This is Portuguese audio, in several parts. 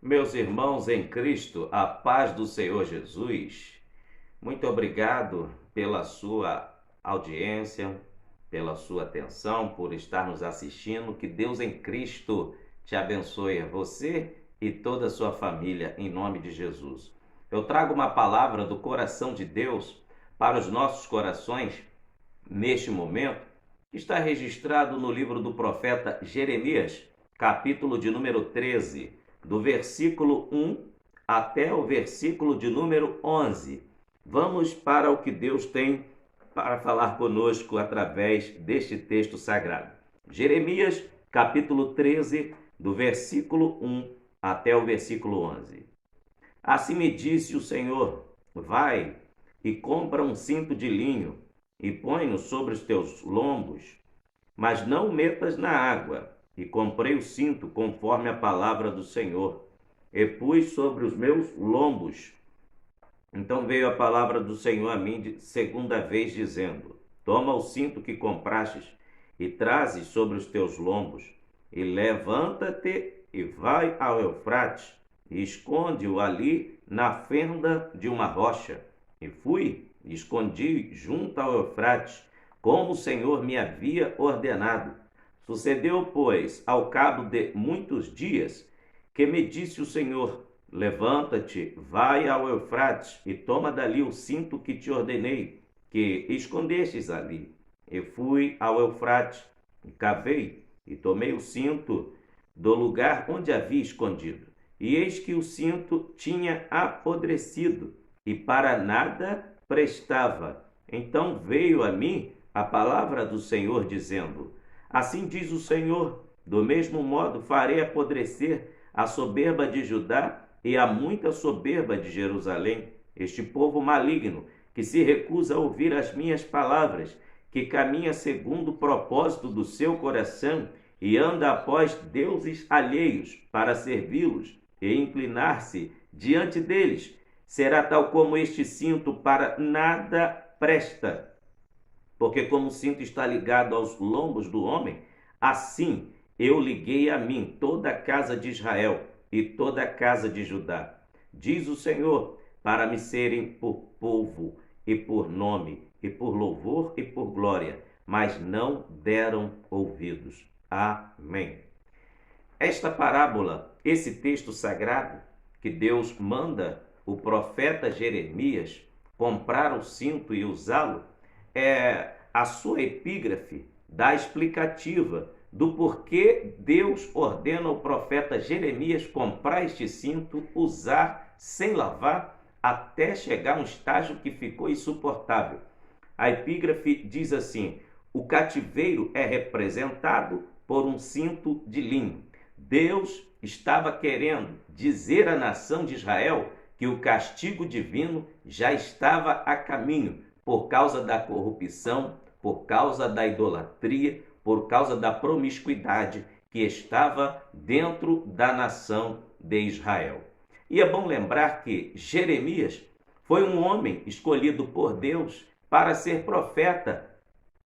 Meus irmãos em Cristo, a paz do Senhor Jesus, muito obrigado pela sua audiência, pela sua atenção, por estar nos assistindo. Que Deus em Cristo te abençoe, você e toda a sua família, em nome de Jesus. Eu trago uma palavra do coração de Deus para os nossos corações neste momento, que está registrado no livro do profeta Jeremias, capítulo de número 13, do versículo 1 até o versículo de número 11. Vamos para o que Deus tem para falar conosco através deste texto sagrado. Jeremias, capítulo 13, do versículo 1 até o versículo 11. Assim me disse o Senhor: vai e compra um cinto de linho e põe-no sobre os teus lombos, mas não o metas na água. E comprei o cinto conforme a palavra do Senhor, e pus sobre os meus lombos. Então veio a palavra do Senhor a mim segunda vez, dizendo: toma o cinto que comprastes e traze sobre os teus lombos, e levanta-te e vai ao Eufrates, e esconde-o ali na fenda de uma rocha. E fui e escondi junto ao Eufrates, como o Senhor me havia ordenado. Sucedeu, pois, ao cabo de muitos dias, que me disse o Senhor: levanta-te, vai ao Eufrates e toma dali o cinto que te ordenei, que escondestes ali. E fui ao Eufrates, e cavei, e tomei o cinto do lugar onde havia escondido. E eis que o cinto tinha apodrecido, e para nada prestava. Então veio a mim a palavra do Senhor, dizendo: assim diz o Senhor, do mesmo modo farei apodrecer a soberba de Judá e a muita soberba de Jerusalém, este povo maligno, que se recusa a ouvir as minhas palavras, que caminha segundo o propósito do seu coração e anda após deuses alheios para servi-los e inclinar-se diante deles. Será tal como este cinto, para nada presta. Porque como o cinto está ligado aos lombos do homem, assim eu liguei a mim toda a casa de Israel e toda a casa de Judá, diz o Senhor, para me serem por povo e por nome, e por louvor e por glória, mas não deram ouvidos. Amém. Esta parábola, esse texto sagrado, que Deus manda o profeta Jeremias comprar o cinto e usá-lo, é a sua epígrafe da explicativa do porquê Deus ordena ao profeta Jeremias comprar este cinto, usar sem lavar, até chegar a um estágio que ficou insuportável. A epígrafe diz assim: o cativeiro é representado por um cinto de linho. Deus estava querendo dizer à nação de Israel que o castigo divino já estava a caminho, por causa da corrupção, por causa da idolatria, por causa da promiscuidade que estava dentro da nação de Israel. E é bom lembrar que Jeremias foi um homem escolhido por Deus para ser profeta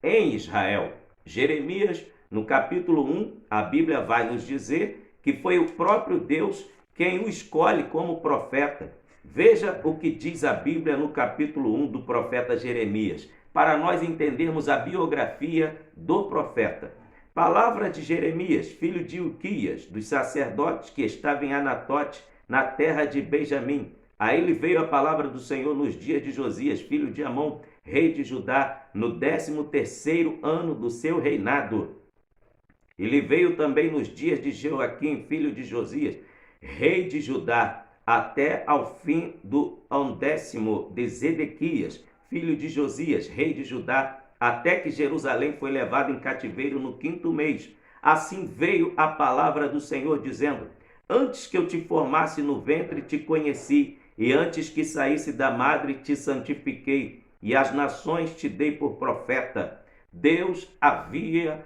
em Israel. Jeremias, no capítulo 1, a Bíblia vai nos dizer que foi o próprio Deus quem o escolhe como profeta. Veja o que diz a Bíblia no capítulo 1 do profeta Jeremias, para nós entendermos a biografia do profeta. Palavra de Jeremias, filho de Uquias, dos sacerdotes que estava em Anatote, na terra de Benjamim. A ele veio a palavra do Senhor nos dias de Josias, filho de Amon, rei de Judá, no 13º ano do seu reinado. Ele veio também nos dias de Joaquim, filho de Josias, rei de Judá, até ao fim do 11º de Zedequias, filho de Josias, rei de Judá, até que Jerusalém foi levado em cativeiro no 5º mês. Assim veio a palavra do Senhor, dizendo: antes que eu te formasse no ventre te conheci, e antes que saísse da madre te santifiquei, e as nações te dei por profeta. Deus havia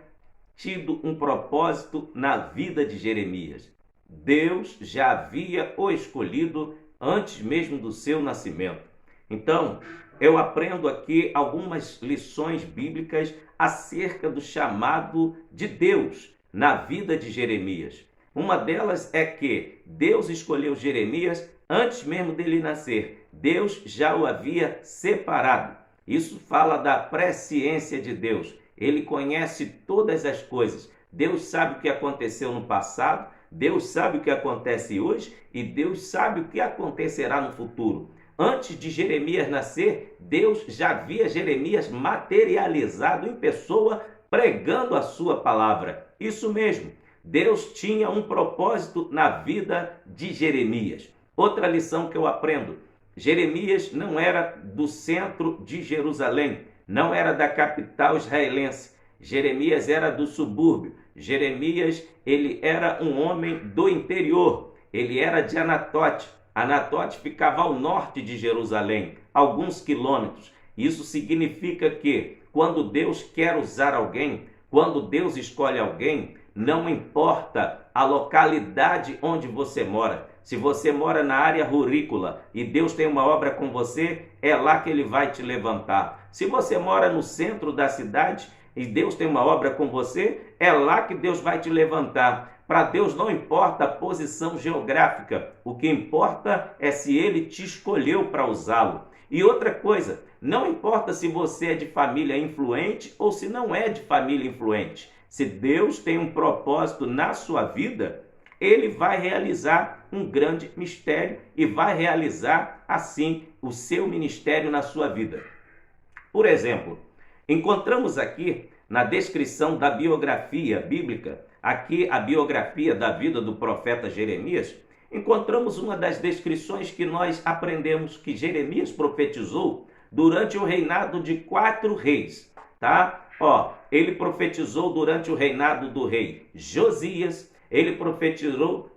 tido um propósito na vida de Jeremias. Deus já havia o escolhido antes mesmo do seu nascimento. Então, eu aprendo aqui algumas lições bíblicas acerca do chamado de Deus na vida de Jeremias. Uma delas é que Deus escolheu Jeremias antes mesmo dele nascer. Deus já o havia separado. Isso fala da presciência de Deus. Ele conhece todas as coisas. Deus sabe o que aconteceu no passado, Deus sabe o que acontece hoje e Deus sabe o que acontecerá no futuro. Antes de Jeremias nascer, Deus já via Jeremias materializado em pessoa, pregando a sua palavra. Isso mesmo, Deus tinha um propósito na vida de Jeremias. Outra lição que eu aprendo: Jeremias não era do centro de Jerusalém, não era da capital israelense. Jeremias era do subúrbio. Jeremias, ele era um homem do interior. Ele era de Anatote. Anatote ficava ao norte de Jerusalém, alguns quilômetros. Isso significa que quando Deus quer usar alguém, quando Deus escolhe alguém, não importa a localidade onde você mora. Se você mora na área rurícola e Deus tem uma obra com você, é lá que ele vai te levantar. Se você mora no centro da cidade e Deus tem uma obra com você, é lá que Deus vai te levantar. Para Deus não importa a posição geográfica, o que importa é se ele te escolheu para usá-lo. E outra coisa, não importa se você é de família influente ou se não é de família influente. Se Deus tem um propósito na sua vida, ele vai realizar um grande mistério e vai realizar, assim, o seu ministério na sua vida. Por exemplo, encontramos aqui na descrição da biografia bíblica, aqui a biografia da vida do profeta Jeremias, encontramos uma das descrições que nós aprendemos que Jeremias profetizou durante o reinado de 4 reis, tá? Ele profetizou durante o reinado do rei Josias, ele profetizou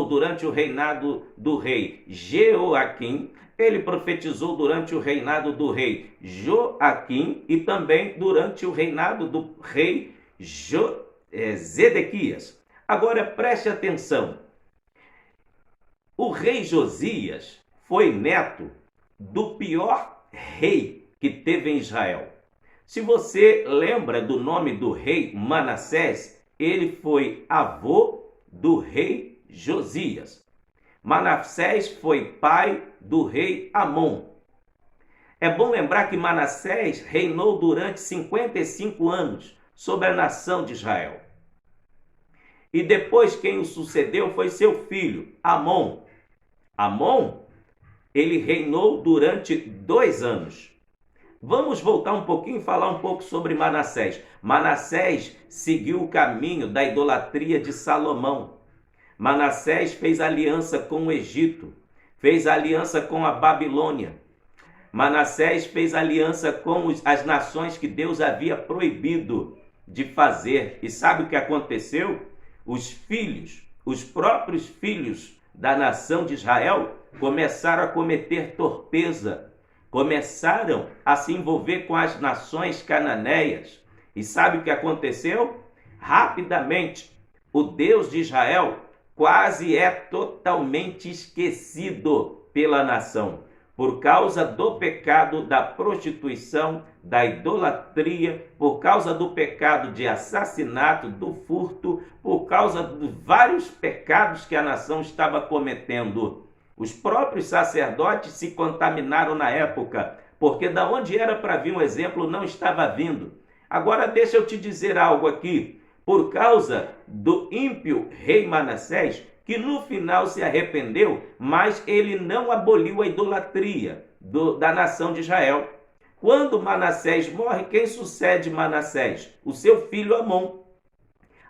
durante o reinado do rei Jeoaquim, ele profetizou durante o reinado do rei Joaquim e também durante o reinado do rei Zedequias. Agora preste atenção. O rei Josias foi neto do pior rei que teve em Israel. Se você lembra do nome do rei Manassés, ele foi avô do rei Josias. Manassés foi pai do rei Amon. É bom lembrar que Manassés reinou durante 55 anos sobre a nação de Israel. E depois quem o sucedeu foi seu filho, Amon. Amon, ele reinou durante 2 anos. Vamos voltar um pouquinho e falar um pouco sobre Manassés. Manassés seguiu o caminho da idolatria de Salomão. Manassés fez aliança com o Egito, fez aliança com a Babilônia. Manassés fez aliança com as nações que Deus havia proibido de fazer. E sabe o que aconteceu? Os próprios filhos da nação de Israel começaram a cometer torpeza, começaram a se envolver com as nações cananeias. E sabe o que aconteceu? Rapidamente, o Deus de Israel quase é totalmente esquecido pela nação, por causa do pecado da prostituição, da idolatria, por causa do pecado de assassinato, do furto, por causa de vários pecados que a nação estava cometendo. Os próprios sacerdotes se contaminaram na época, porque da onde era para vir um exemplo não estava vindo. Agora deixa eu te dizer algo aqui. Por causa do ímpio rei Manassés, que no final se arrependeu, mas ele não aboliu a idolatria da nação de Israel. Quando Manassés morre, quem sucede Manassés? O seu filho Amon.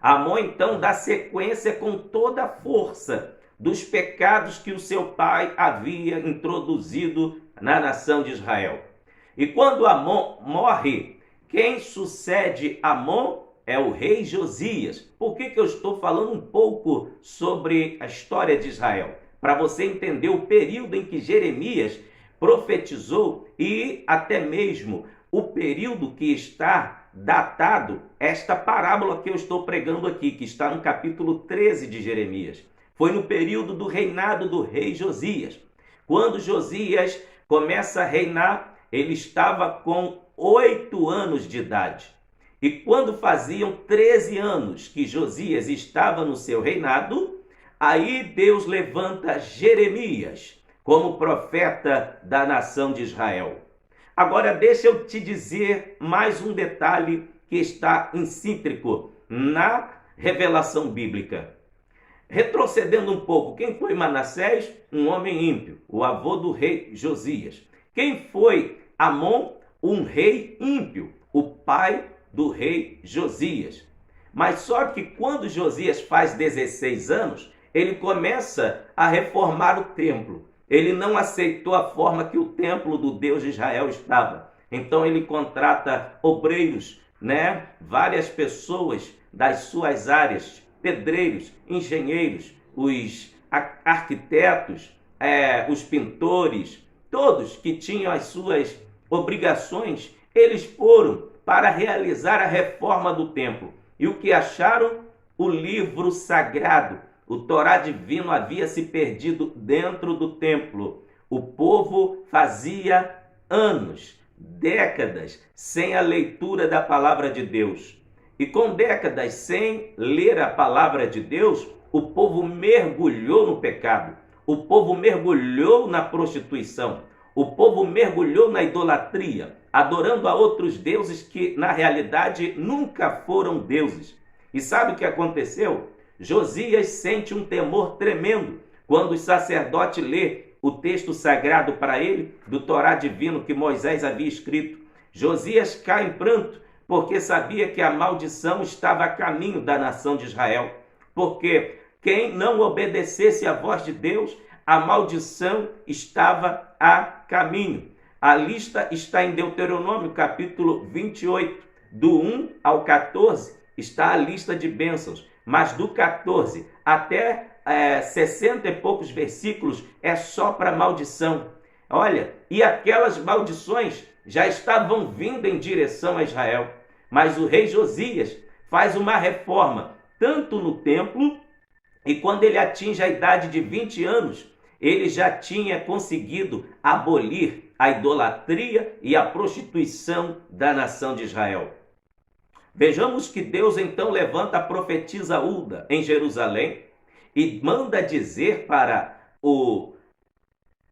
Amon então dá sequência com toda a força dos pecados que o seu pai havia introduzido na nação de Israel. E quando Amon morre, quem sucede Amon é o rei Josias. Por que eu estou falando um pouco sobre a história de Israel? Para você entender o período em que Jeremias profetizou e até mesmo o período que está datado esta parábola que eu estou pregando aqui, que está no capítulo 13 de Jeremias. Foi no período do reinado do rei Josias. Quando Josias começa a reinar, ele estava com 8 anos de idade. E quando faziam 13 anos que Josias estava no seu reinado, aí Deus levanta Jeremias como profeta da nação de Israel. Agora deixa eu te dizer mais um detalhe que está incíntrico na revelação bíblica. Retrocedendo um pouco, quem foi Manassés? Um homem ímpio, o avô do rei Josias. Quem foi Amon? Um rei ímpio, o pai do rei Josias. Mas só que quando Josias faz 16 anos, ele começa a reformar o templo. Ele não aceitou a forma que o templo do Deus de Israel estava. Então ele contrata obreiros, várias pessoas das suas áreas, pedreiros, engenheiros, os arquitetos, os pintores, todos que tinham as suas obrigações, eles foram para realizar a reforma do templo. E o que acharam? O livro sagrado. O Torá divino havia se perdido dentro do templo. O povo fazia anos, décadas, sem a leitura da palavra de Deus. E com décadas sem ler a palavra de Deus, o povo mergulhou no pecado. O povo mergulhou na prostituição. O povo mergulhou na idolatria, adorando a outros deuses que, na realidade, nunca foram deuses. E sabe o que aconteceu? Josias sente um temor tremendo quando o sacerdote lê o texto sagrado para ele, do Torá divino que Moisés havia escrito. Josias cai em pranto, porque sabia que a maldição estava a caminho da nação de Israel. Porque quem não obedecesse à voz de Deus, a maldição estava a caminho. A lista está em Deuteronômio, capítulo 28, do 1 ao 14, está a lista de bênçãos. Mas do 14 até 60 e poucos versículos é só para maldição. Olha, e aquelas maldições já estavam vindo em direção a Israel. Mas o rei Josias faz uma reforma, tanto no templo, e quando ele atinge a idade de 20 anos, ele já tinha conseguido abolir a idolatria e a prostituição da nação de Israel. Vejamos que Deus então levanta a profetisa Hulda em Jerusalém e manda dizer para o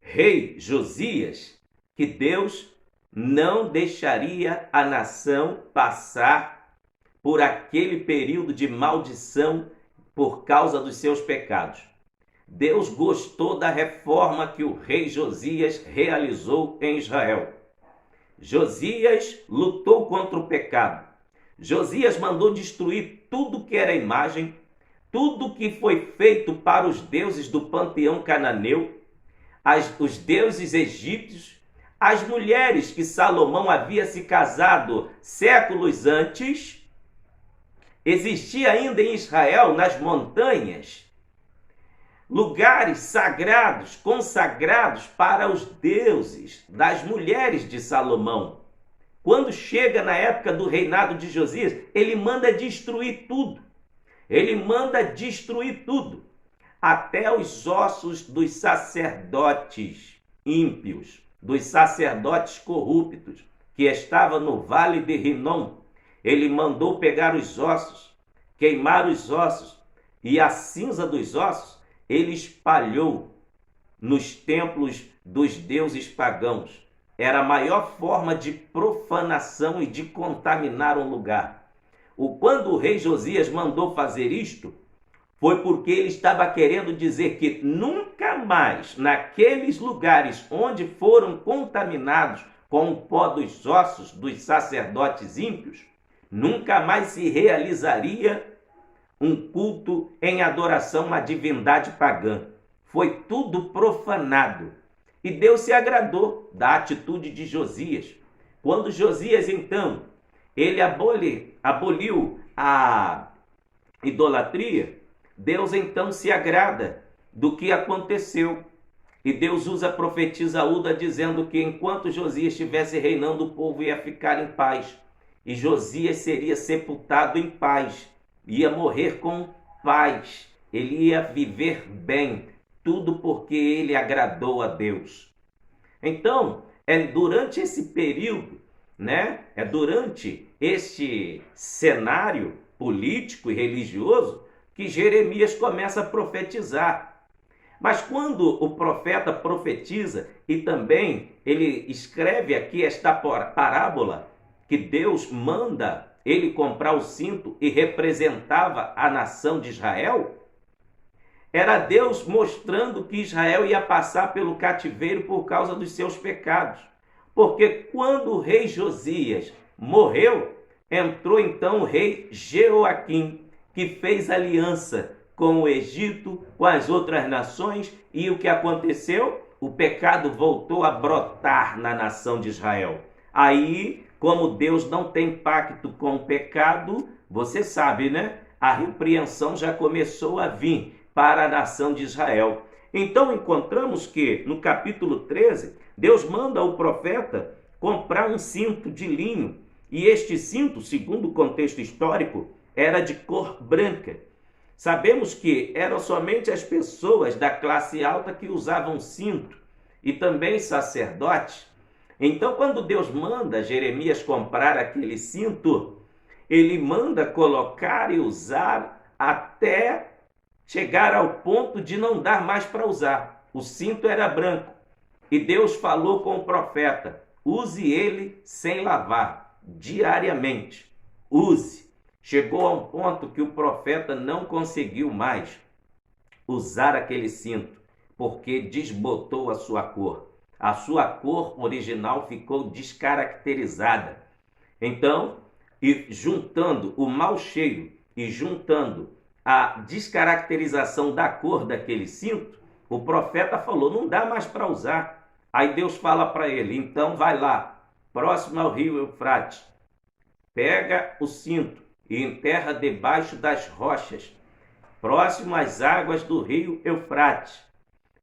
rei Josias que Deus não deixaria a nação passar por aquele período de maldição por causa dos seus pecados. Deus gostou da reforma que o rei Josias realizou em Israel. Josias lutou contra o pecado. Josias mandou destruir tudo que era imagem, tudo que foi feito para os deuses do panteão cananeu, os deuses egípcios, as mulheres que Salomão havia se casado séculos antes. Existia ainda em Israel, nas montanhas, lugares sagrados, consagrados para os deuses das mulheres de Salomão. Quando chega na época do reinado de Josias, ele manda destruir tudo. Ele manda destruir tudo. Até os ossos dos sacerdotes ímpios, dos sacerdotes corruptos, que estavam no vale de Rinom. Ele mandou pegar os ossos, queimar os ossos, e a cinza dos ossos ele espalhou nos templos dos deuses pagãos. Era a maior forma de profanação e de contaminar um lugar. Quando o rei Josias mandou fazer isto, foi porque ele estava querendo dizer que nunca mais, naqueles lugares onde foram contaminados com o pó dos ossos dos sacerdotes ímpios, nunca mais se realizaria um culto em adoração a uma divindade pagã. Foi tudo profanado. E Deus se agradou da atitude de Josias. Quando Josias, então, ele aboliu a idolatria, Deus então se agrada do que aconteceu. E Deus usa a profetisa Hulda dizendo que enquanto Josias estivesse reinando, o povo ia ficar em paz. E Josias seria sepultado em paz, ia morrer com paz, ele ia viver bem, tudo porque ele agradou a Deus. Então, durante esse período né? É durante este cenário político e religioso que Jeremias começa a profetizar. Mas quando o profeta profetiza e também ele escreve aqui esta parábola que Deus manda ele comprar o cinto e representava a nação de Israel, era Deus mostrando que Israel ia passar pelo cativeiro por causa dos seus pecados. Porque quando o rei Josias morreu, entrou então o rei Jeoaquim, que fez aliança com o Egito, com as outras nações, e o que aconteceu? O pecado voltou a brotar na nação de Israel. Aí, como Deus não tem pacto com o pecado, você sabe, né? A repreensão já começou a vir para a nação de Israel. Então encontramos que no capítulo 13, Deus manda o profeta comprar um cinto de linho, e este cinto, segundo o contexto histórico, era de cor branca. Sabemos que eram somente as pessoas da classe alta que usavam cinto, e também sacerdotes. Então, quando Deus manda Jeremias comprar aquele cinto, ele manda colocar e usar até chegar ao ponto de não dar mais para usar. O cinto era branco. E Deus falou com o profeta: use ele sem lavar, diariamente. Use. Chegou a um ponto que o profeta não conseguiu mais usar aquele cinto, porque desbotou a sua cor. A sua cor original ficou descaracterizada. Então, e juntando o mau cheiro e juntando a descaracterização da cor daquele cinto, o profeta falou: não dá mais para usar. Aí Deus fala para ele: então vai lá, próximo ao rio Eufrates, pega o cinto e enterra debaixo das rochas, próximo às águas do rio Eufrates.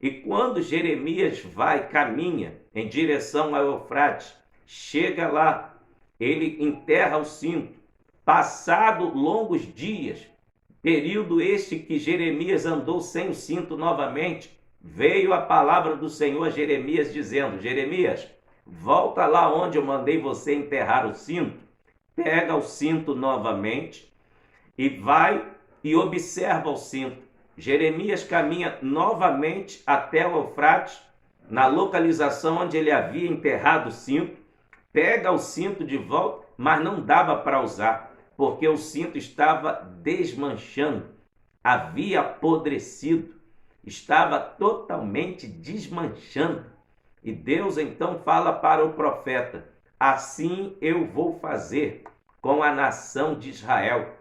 E quando Jeremias caminha em direção ao Eufrates, chega lá, ele enterra o cinto. Passado longos dias, período este que Jeremias andou sem o cinto novamente, veio a palavra do Senhor a Jeremias dizendo: Jeremias, volta lá onde eu mandei você enterrar o cinto, pega o cinto novamente e vai e observa o cinto. Jeremias caminha novamente até o Eufrates, na localização onde ele havia enterrado o cinto, pega o cinto de volta, mas não dava para usar, porque o cinto estava desmanchando, havia apodrecido, estava totalmente desmanchando. E Deus então fala para o profeta: assim eu vou fazer com a nação de Israel.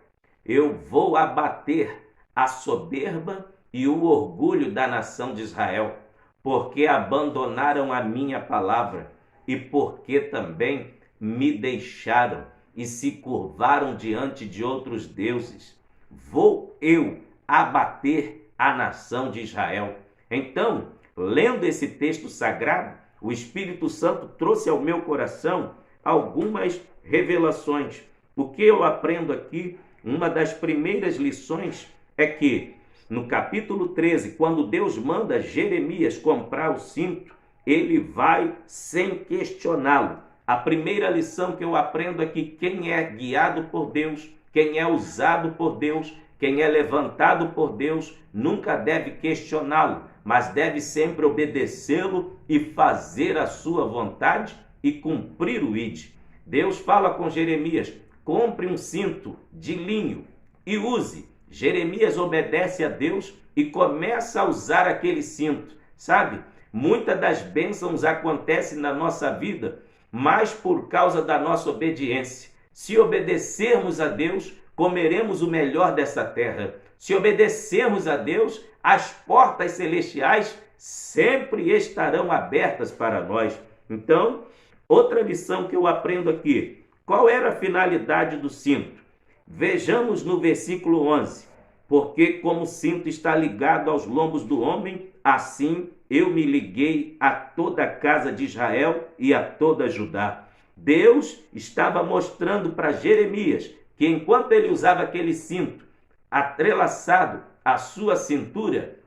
Eu vou abater a soberba e o orgulho da nação de Israel, porque abandonaram a minha palavra e porque também me deixaram e se curvaram diante de outros deuses. Vou eu abater a nação de Israel. Então, lendo esse texto sagrado, o Espírito Santo trouxe ao meu coração algumas revelações. O que eu aprendo aqui, uma das primeiras lições, é que no capítulo 13, quando Deus manda Jeremias comprar o cinto, ele vai sem questioná-lo. A primeira lição que eu aprendo é que quem é guiado por Deus, quem é usado por Deus, quem é levantado por Deus, nunca deve questioná-lo, mas deve sempre obedecê-lo e fazer a sua vontade e cumprir o ID. Deus fala com Jeremias: compre um cinto de linho e use. Jeremias obedece a Deus e começa a usar aquele cinto. Sabe, muitas das bênçãos acontecem na nossa vida, mas por causa da nossa obediência. Se obedecermos a Deus, comeremos o melhor dessa terra. Se obedecermos a Deus, as portas celestiais sempre estarão abertas para nós. Então, outra lição que eu aprendo aqui: qual era a finalidade do cinto? Vejamos no versículo 11: porque como o cinto está ligado aos lombos do homem, assim eu me liguei a toda a casa de Israel e a toda Judá. Deus estava mostrando para Jeremias que enquanto ele usava aquele cinto atrelaçado à sua cintura,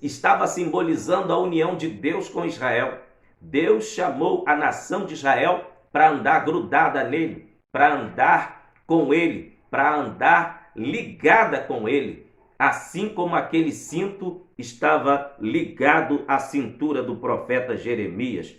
estava simbolizando a união de Deus com Israel. Deus chamou a nação de Israel para andar grudada nele, para andar com ele, para andar ligada com ele, assim como aquele cinto estava ligado à cintura do profeta Jeremias.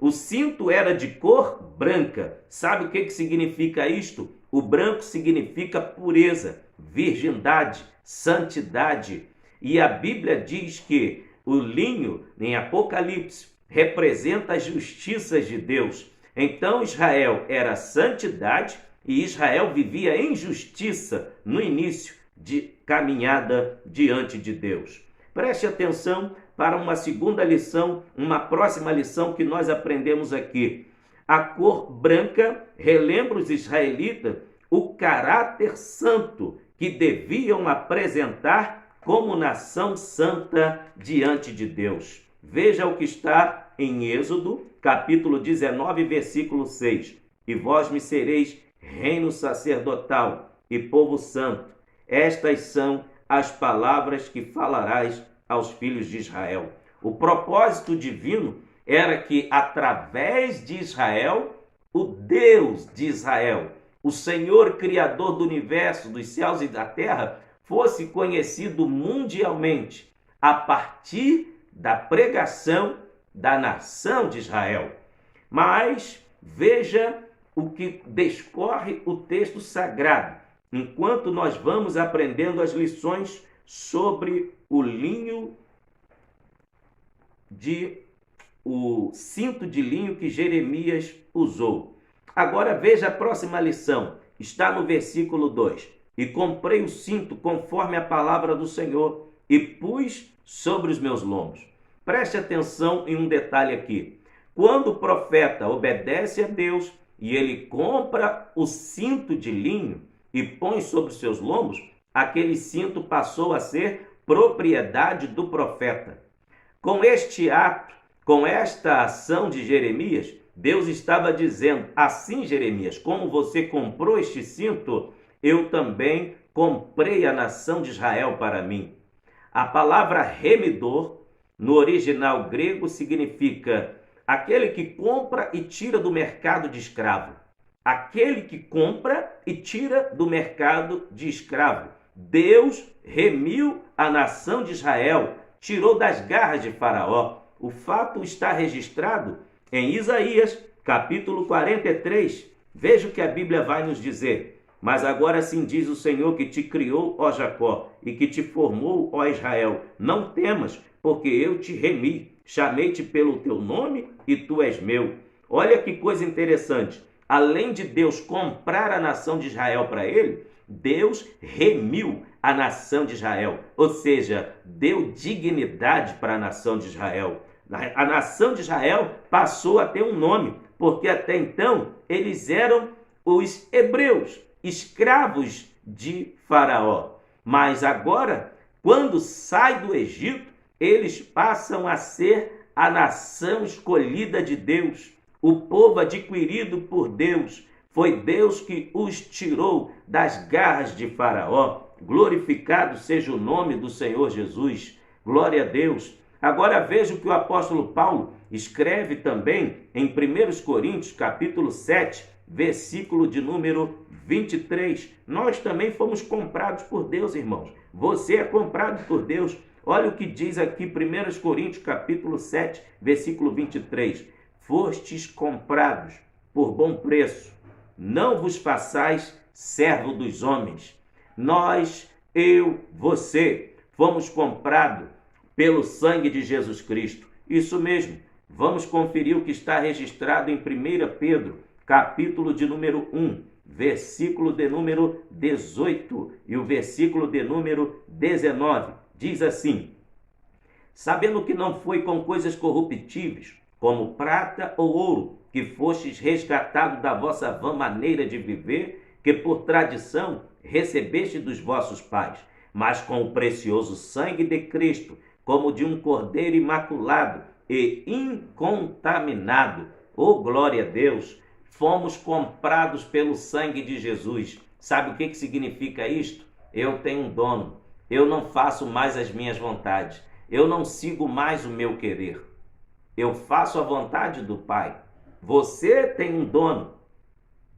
O cinto era de cor branca. Sabe o que significa isto? O branco significa pureza, virgindade, santidade. E a Bíblia diz que o linho, em Apocalipse, representa as justiças de Deus. Então Israel era santidade e Israel vivia em justiça no início de caminhada diante de Deus. Preste atenção para uma segunda lição, uma próxima lição que nós aprendemos aqui. A cor branca relembra os israelitas o caráter santo que deviam apresentar como nação santa diante de Deus. Veja o que está em Êxodo, capítulo 19, versículo 6. E vós me sereis reino sacerdotal e povo santo. Estas são as palavras que falarás aos filhos de Israel. O propósito divino era que, através de Israel, o Deus de Israel, o Senhor Criador do universo, dos céus e da terra, fosse conhecido mundialmente a partir da pregação da nação de Israel. Mas veja o que discorre o texto sagrado, enquanto nós vamos aprendendo as lições sobre o cinto de linho que Jeremias usou. Agora veja a próxima lição, está no versículo 2. E comprei o cinto conforme a palavra do Senhor e pus sobre os meus lombos. Preste atenção em um detalhe aqui. Quando o profeta obedece a Deus e ele compra o cinto de linho e põe sobre os seus lombos, aquele cinto passou a ser propriedade do profeta. Com este ato, com esta ação de Jeremias, Deus estava dizendo: assim, Jeremias, como você comprou este cinto, eu também comprei a nação de Israel para mim. A palavra remidor, no original grego, significa aquele que compra e tira do mercado de escravo. Aquele que compra e tira do mercado de escravo. Deus remiu a nação de Israel, tirou das garras de Faraó. O fato está registrado em Isaías, capítulo 43. Veja o que a Bíblia vai nos dizer. Mas agora sim diz o Senhor que te criou, ó Jacó, e que te formou, ó Israel. Não temas, porque eu te remi, chamei-te pelo teu nome e tu és meu. Olha que coisa interessante. Além de Deus comprar a nação de Israel para ele, Deus remiu a nação de Israel, ou seja, deu dignidade para a nação de Israel. A nação de Israel passou a ter um nome, porque até então eles eram os hebreus, escravos de Faraó. Mas agora, quando sai do Egito, eles passam a ser a nação escolhida de Deus, o povo adquirido por Deus. Foi Deus que os tirou das garras de Faraó. Glorificado seja o nome do Senhor Jesus. Glória a Deus. Agora veja o que o apóstolo Paulo escreve também em 1 Coríntios, capítulo 7, versículo de número 23. Nós também fomos comprados por Deus, irmãos. Você é comprado por Deus. Olha o que diz aqui 1 Coríntios, capítulo 7, versículo 23. Fostes comprados por bom preço. Não vos façais servo dos homens. Nós, eu, você, fomos comprados pelo sangue de Jesus Cristo. Isso mesmo. Vamos conferir o que está registrado em 1 Pedro, capítulo de número 1, versículo de número 18 e o versículo de número 19. Diz assim: sabendo que não foi com coisas corruptíveis, como prata ou ouro, que fostes resgatados da vossa vã maneira de viver, que por tradição recebeste dos vossos pais, mas com o precioso sangue de Cristo, como de um cordeiro imaculado e incontaminado. Oh, glória a Deus! Fomos comprados pelo sangue de Jesus. Sabe o que significa isto? Eu tenho um dono. Eu não faço mais as minhas vontades. Eu não sigo mais o meu querer. Eu faço a vontade do Pai. Você tem um dono.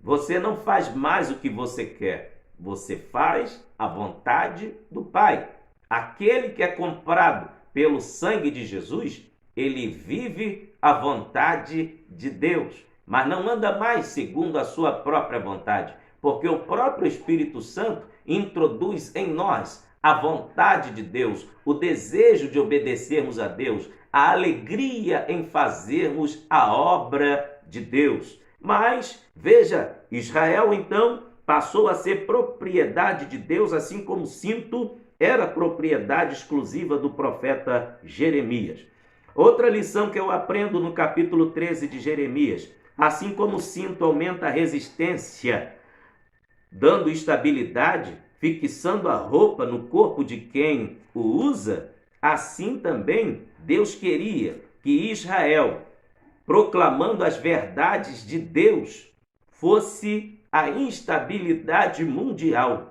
Você não faz mais o que você quer. Você faz a vontade do Pai. Aquele que é comprado pelo sangue de Jesus, ele vive a vontade de Deus, mas não anda mais segundo a sua própria vontade, porque o próprio Espírito Santo introduz em nós a vontade de Deus, o desejo de obedecermos a Deus, a alegria em fazermos a obra de Deus. Mas, veja, Israel então passou a ser propriedade de Deus, assim como o cinto era propriedade exclusiva do profeta Jeremias. Outra lição que eu aprendo no capítulo 13 de Jeremias: assim como o cinto aumenta a resistência, dando estabilidade, fixando a roupa no corpo de quem o usa, assim também Deus queria que Israel, proclamando as verdades de Deus, fosse a instabilidade mundial.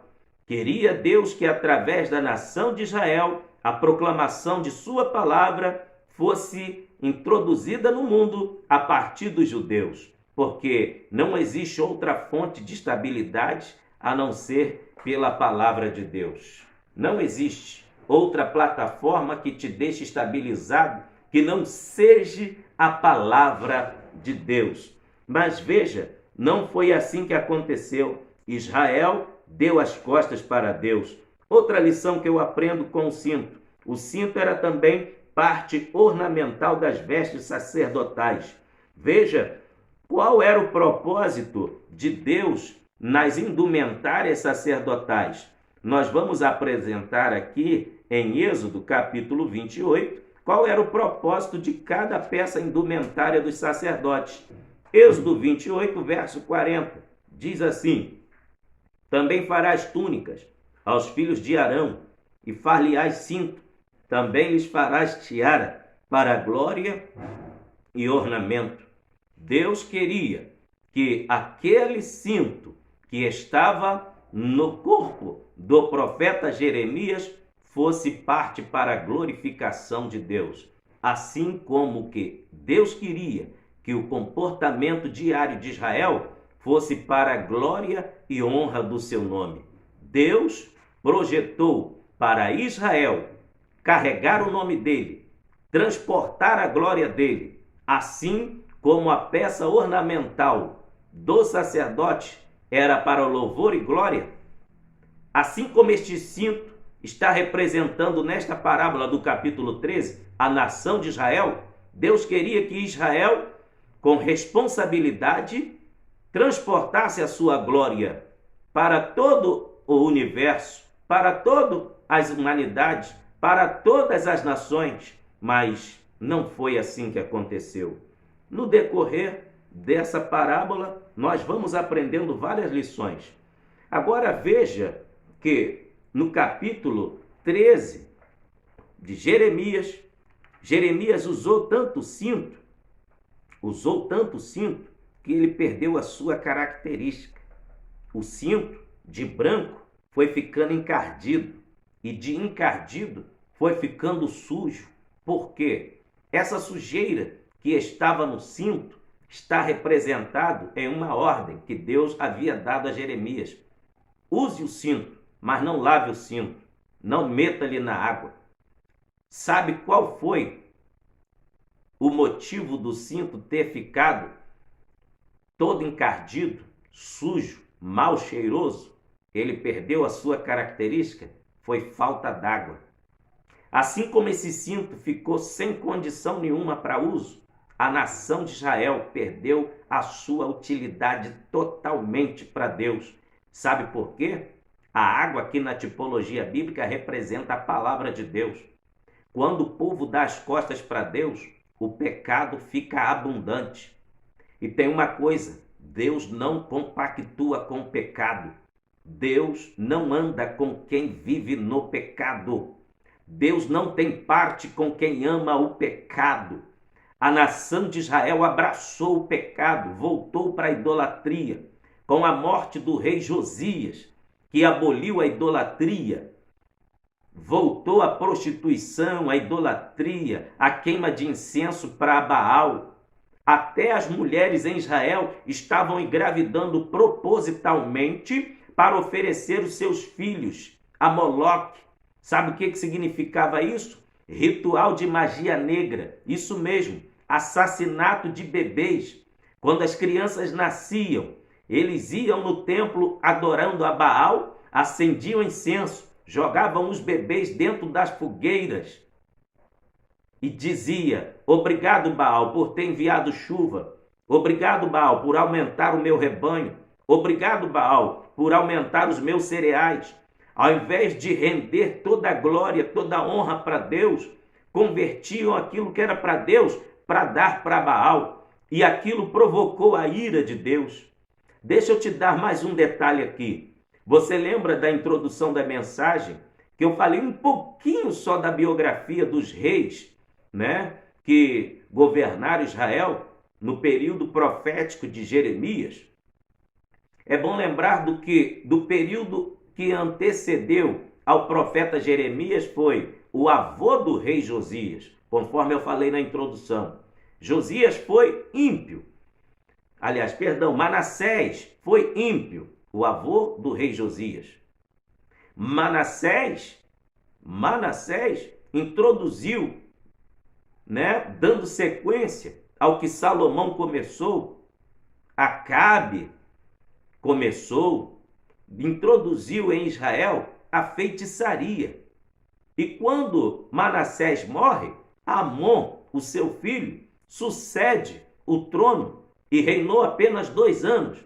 Queria Deus que, através da nação de Israel, a proclamação de sua palavra fosse introduzida no mundo a partir dos judeus, porque não existe outra fonte de estabilidade a não ser pela palavra de Deus. Não existe outra plataforma que te deixe estabilizado que não seja a palavra de Deus. Mas veja, não foi assim que aconteceu. Israel deu as costas para Deus. Outra lição que eu aprendo com o cinto: o cinto era também parte ornamental das vestes sacerdotais. Veja qual era o propósito de Deus nas indumentárias sacerdotais. Nós vamos apresentar aqui em Êxodo capítulo 28 qual era o propósito de cada peça indumentária dos sacerdotes. Êxodo 28, verso 40, diz assim: também farás túnicas aos filhos de Arão, e far-lhe-ás cinto, também lhes farás tiara, para glória e ornamento. Deus queria que aquele cinto que estava no corpo do profeta Jeremias fosse parte para a glorificação de Deus, assim como que Deus queria que o comportamento diário de Israel fosse para a glória e honra do seu nome. Deus projetou para Israel carregar o nome dele, transportar a glória dele, assim como a peça ornamental do sacerdote era para o louvor e glória, assim como este cinto está representando nesta parábola do capítulo 13 a nação de Israel. Deus queria que Israel, com responsabilidade, transportasse a sua glória para todo o universo, para todas as humanidades, para todas as nações, mas não foi assim que aconteceu. No decorrer dessa parábola, nós vamos aprendendo várias lições. Agora veja que no capítulo 13 de Jeremias, Jeremias usou tanto cinto, que ele perdeu a sua característica. O cinto de branco foi ficando encardido, e de encardido foi ficando sujo. Por quê? Essa sujeira que estava no cinto está representado em uma ordem que Deus havia dado a Jeremias: use o cinto, mas não lave o cinto, não meta-lhe na água. Sabe qual foi o motivo do cinto ter ficado todo encardido, sujo, mal cheiroso? Ele perdeu a sua característica, foi falta d'água. Assim como esse cinto ficou sem condição nenhuma para uso, a nação de Israel perdeu a sua utilidade totalmente para Deus. Sabe por quê? A água aqui na tipologia bíblica representa a palavra de Deus. Quando o povo dá as costas para Deus, o pecado fica abundante. E tem uma coisa: Deus não compactua com o pecado. Deus não anda com quem vive no pecado. Deus não tem parte com quem ama o pecado. A nação de Israel abraçou o pecado, voltou para a idolatria. Com a morte do rei Josias, que aboliu a idolatria, voltou a prostituição, a idolatria, a queima de incenso para Baal. Até as mulheres em Israel estavam engravidando propositalmente para oferecer os seus filhos a Moloque. Sabe o que significava isso? Ritual de magia negra. Isso mesmo, assassinato de bebês. Quando as crianças nasciam, eles iam no templo adorando a Baal, acendiam incenso, jogavam os bebês dentro das fogueiras e dizia: obrigado, Baal, por ter enviado chuva. Obrigado, Baal, por aumentar o meu rebanho. Obrigado, Baal, por aumentar os meus cereais. Ao invés de render toda a glória, toda a honra para Deus, convertiam aquilo que era para Deus para dar para Baal. E aquilo provocou a ira de Deus. Deixa eu te dar mais um detalhe aqui. Você lembra da introdução da mensagem que eu falei um pouquinho só da biografia dos reis, né, que governaram Israel no período profético de Jeremias? É bom lembrar do período que antecedeu ao profeta Jeremias foi o avô do rei Josias, conforme eu falei na introdução. Josias foi ímpio. Aliás, perdão, Manassés foi ímpio, o avô do rei Josias. Manassés introduziu, né, dando sequência ao que Salomão começou. Acabe introduziu em Israel a feitiçaria. E quando Manassés morre, Amon, o seu filho, sucede o trono e reinou apenas 2 anos.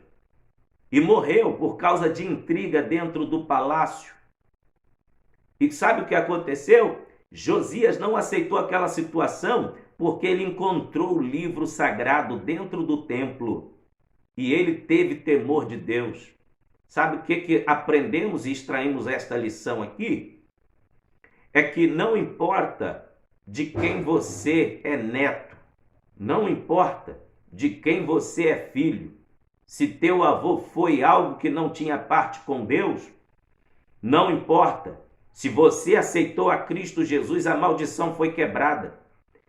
E morreu por causa de intriga dentro do palácio. E sabe o que aconteceu? Josias não aceitou aquela situação porque ele encontrou o livro sagrado dentro do templo. E ele teve temor de Deus. Sabe o que aprendemos e extraímos esta lição aqui? É que não importa de quem você é neto, não importa de quem você é filho, se teu avô foi algo que não tinha parte com Deus, não importa. Se você aceitou a Cristo Jesus, a maldição foi quebrada.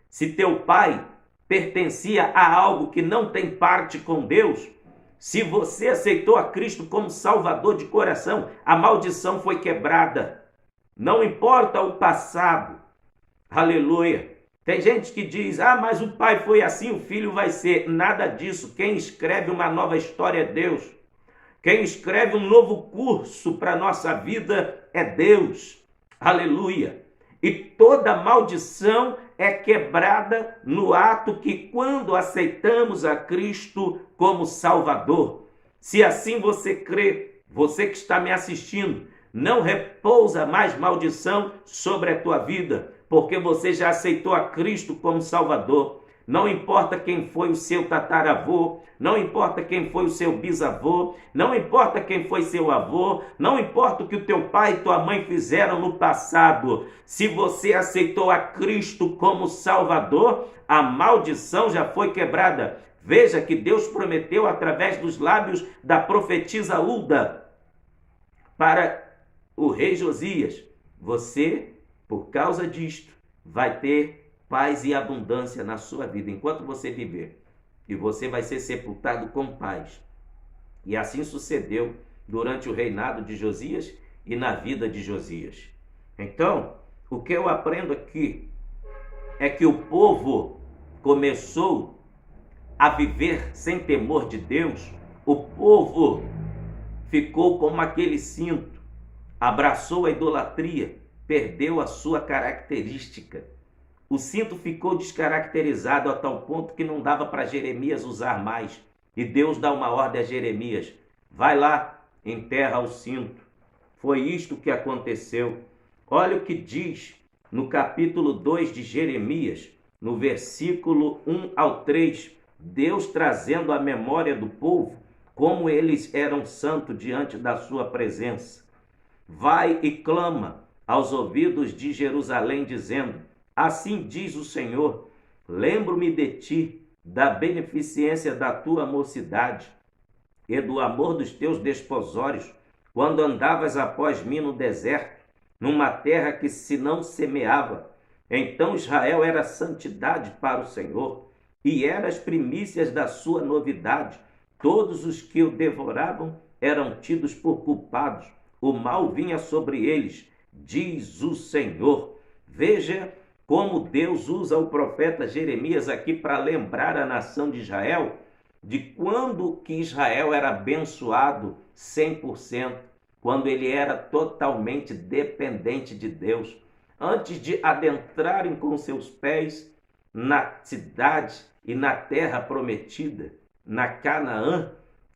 Se teu pai pertencia a algo que não tem parte com Deus, se você aceitou a Cristo como Salvador de coração, a maldição foi quebrada. Não importa o passado. Aleluia. Tem gente que diz: mas o pai foi assim, o filho vai ser. Nada disso. Quem escreve uma nova história é Deus. Quem escreve um novo curso para a nossa vida é Deus. Aleluia. E toda maldição é quebrada no ato que, quando aceitamos a Cristo como Salvador. Se assim você crê, você que está me assistindo, não repousa mais maldição sobre a tua vida, porque você já aceitou a Cristo como Salvador. Não importa quem foi o seu tataravô, não importa quem foi o seu bisavô, não importa quem foi seu avô, não importa o que o teu pai e tua mãe fizeram no passado. Se você aceitou a Cristo como Salvador, a maldição já foi quebrada. Veja que Deus prometeu através dos lábios da profetisa Hulda para o rei Josias: você, por causa disto, vai ter paz e abundância na sua vida enquanto você viver, e você vai ser sepultado com paz. E assim sucedeu durante o reinado de Josias e na vida de Josias. Então, o que eu aprendo aqui é que o povo começou a viver sem temor de Deus. O povo ficou como aquele cinto, abraçou a idolatria, perdeu a sua característica. O cinto ficou descaracterizado a tal ponto que não dava para Jeremias usar mais. E Deus dá uma ordem a Jeremias: vai lá, enterra o cinto. Foi isto que aconteceu. Olha o que diz no capítulo 2 de Jeremias, no versículo 1 ao 3, Deus trazendo à memória do povo como eles eram santos diante da sua presença. Vai e clama aos ouvidos de Jerusalém, dizendo: assim diz o Senhor, lembro-me de ti, da beneficência da tua mocidade e do amor dos teus desposórios, quando andavas após mim no deserto, numa terra que se não semeava. Então Israel era santidade para o Senhor, e eram as primícias da sua novidade. Todos os que o devoravam eram tidos por culpados. O mal vinha sobre eles, diz o Senhor. Veja como Deus usa o profeta Jeremias aqui para lembrar a nação de Israel de quando que Israel era abençoado 100%, quando ele era totalmente dependente de Deus. Antes de adentrarem com seus pés na cidade e na terra prometida, na Canaã,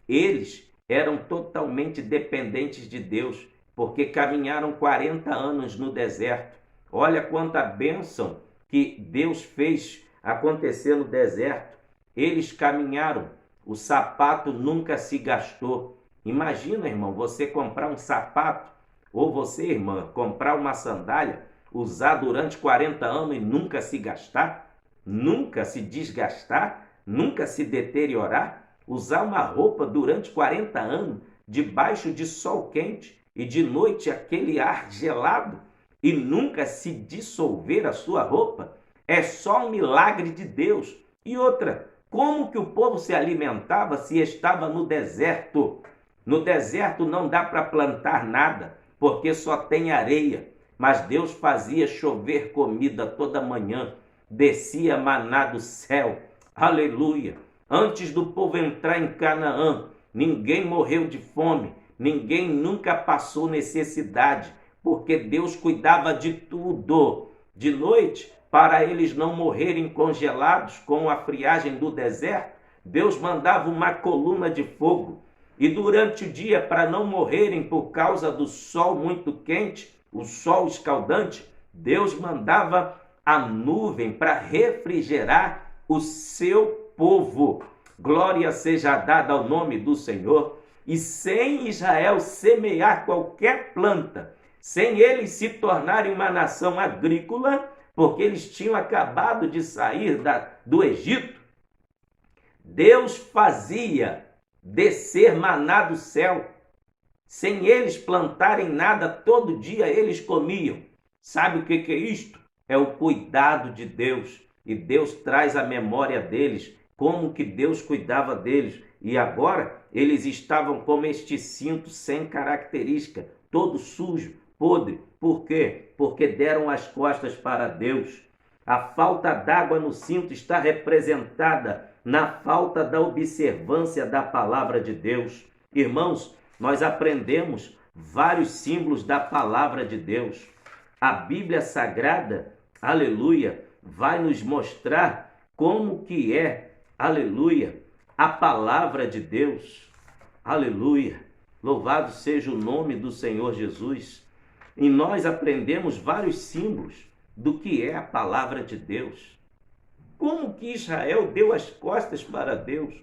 eles eram totalmente dependentes de Deus, porque caminharam 40 anos no deserto. Olha quanta bênção que Deus fez acontecer no deserto. Eles caminharam, o sapato nunca se gastou. Imagina, irmão, você comprar um sapato, ou você, irmã, comprar uma sandália, usar durante 40 anos e nunca se gastar, nunca se desgastar, nunca se deteriorar. Usar uma roupa durante 40 anos, debaixo de sol quente e de noite aquele ar gelado, e nunca se dissolver a sua roupa, é só um milagre de Deus. E outra, como que o povo se alimentava se estava no deserto? No deserto não dá para plantar nada, porque só tem areia. Mas Deus fazia chover comida toda manhã, descia maná do céu. Aleluia! Antes do povo entrar em Canaã, ninguém morreu de fome, ninguém nunca passou necessidade, porque Deus cuidava de tudo. De noite, para eles não morrerem congelados com a friagem do deserto, Deus mandava uma coluna de fogo. E durante o dia, para não morrerem por causa do sol muito quente, o sol escaldante, Deus mandava a nuvem para refrigerar o seu povo. Glória seja dada ao nome do Senhor. E sem Israel semear qualquer planta, sem eles se tornarem uma nação agrícola, porque eles tinham acabado de sair do Egito, Deus fazia descer maná do céu. Sem eles plantarem nada, todo dia eles comiam. Sabe o que é isto? É o cuidado de Deus. E Deus traz a memória deles, como que Deus cuidava deles. E agora eles estavam como este cinto sem característica, todo sujo, podre. Por quê? Porque deram as costas para Deus. A falta d'água no cinto está representada na falta da observância da palavra de Deus. Irmãos, nós aprendemos vários símbolos da palavra de Deus. A Bíblia Sagrada, aleluia, vai nos mostrar como que é, aleluia, a palavra de Deus. Aleluia, louvado seja o nome do Senhor Jesus. E nós aprendemos vários símbolos do que é a palavra de Deus. Como que Israel deu as costas para Deus?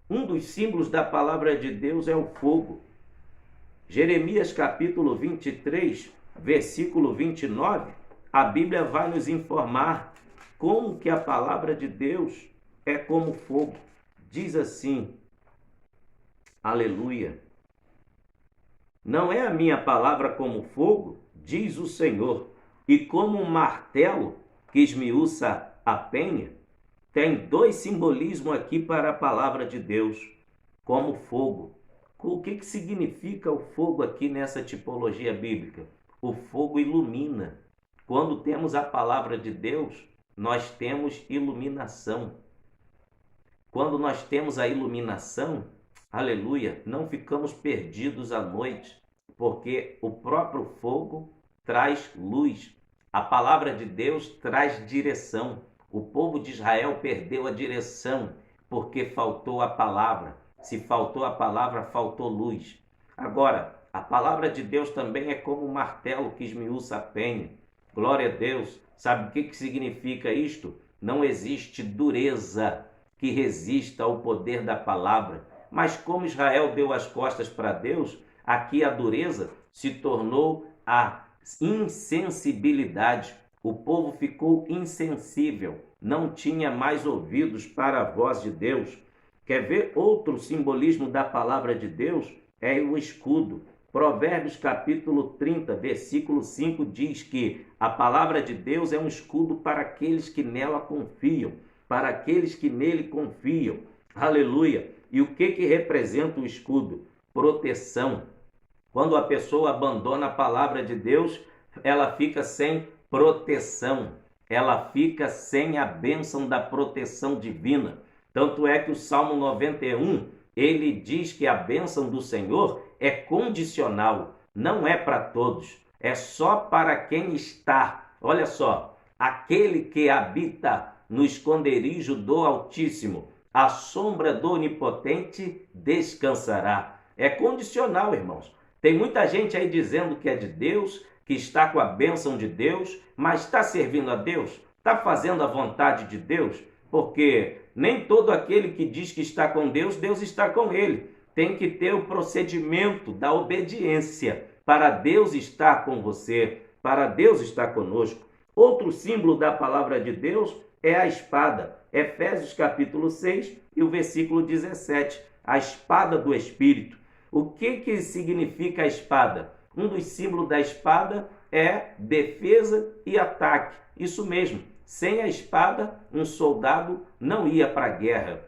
Um dos símbolos da palavra de Deus é o fogo. Jeremias capítulo 23, versículo 29, a Bíblia vai nos informar como que a palavra de Deus é como fogo. Diz assim, aleluia, não é a minha palavra como fogo, diz o Senhor, e como um martelo que esmiuça a penha. Tem dois simbolismos aqui para a palavra de Deus, como fogo. O que significa o fogo aqui nessa tipologia bíblica? O fogo ilumina. Quando temos a palavra de Deus, nós temos iluminação. Quando nós temos a iluminação, aleluia, não ficamos perdidos à noite, porque o próprio fogo traz luz. A palavra de Deus traz direção. O povo de Israel perdeu a direção porque faltou a palavra. Se faltou a palavra, faltou luz. Agora, a palavra de Deus também é como um martelo que esmiuça a penha. Glória a Deus. Sabe o que significa isto? Não existe dureza que resista ao poder da palavra. Mas como Israel deu as costas para Deus, aqui a dureza se tornou a insensibilidade. O povo ficou insensível, não tinha mais ouvidos para a voz de Deus. Quer ver outro simbolismo da palavra de Deus? É o escudo. Provérbios capítulo 30, versículo 5 diz que a palavra de Deus é um escudo para aqueles que nela confiam. para aqueles que nele confiam. Aleluia! E o que representa o escudo? Proteção. Quando a pessoa abandona a palavra de Deus, ela fica sem proteção. Ela fica sem a bênção da proteção divina. Tanto é que o Salmo 91, ele diz que a bênção do Senhor é condicional, não é para todos, é só para quem está. Olha só, aquele que habita no esconderijo do Altíssimo, à sombra do Onipotente descansará. É condicional, irmãos. Tem muita gente aí dizendo que é de Deus, que está com a bênção de Deus, mas está servindo a Deus? Está fazendo a vontade de Deus? Porque nem todo aquele que diz que está com Deus, Deus está com ele. Tem que ter o procedimento da obediência para Deus estar com você, para Deus estar conosco. Outro símbolo da palavra de Deus é a espada. Efésios capítulo 6 e o versículo 17. A espada do Espírito. O que significa a espada? Um dos símbolos da espada é defesa e ataque. Isso mesmo. Sem a espada, um soldado não ia para a guerra.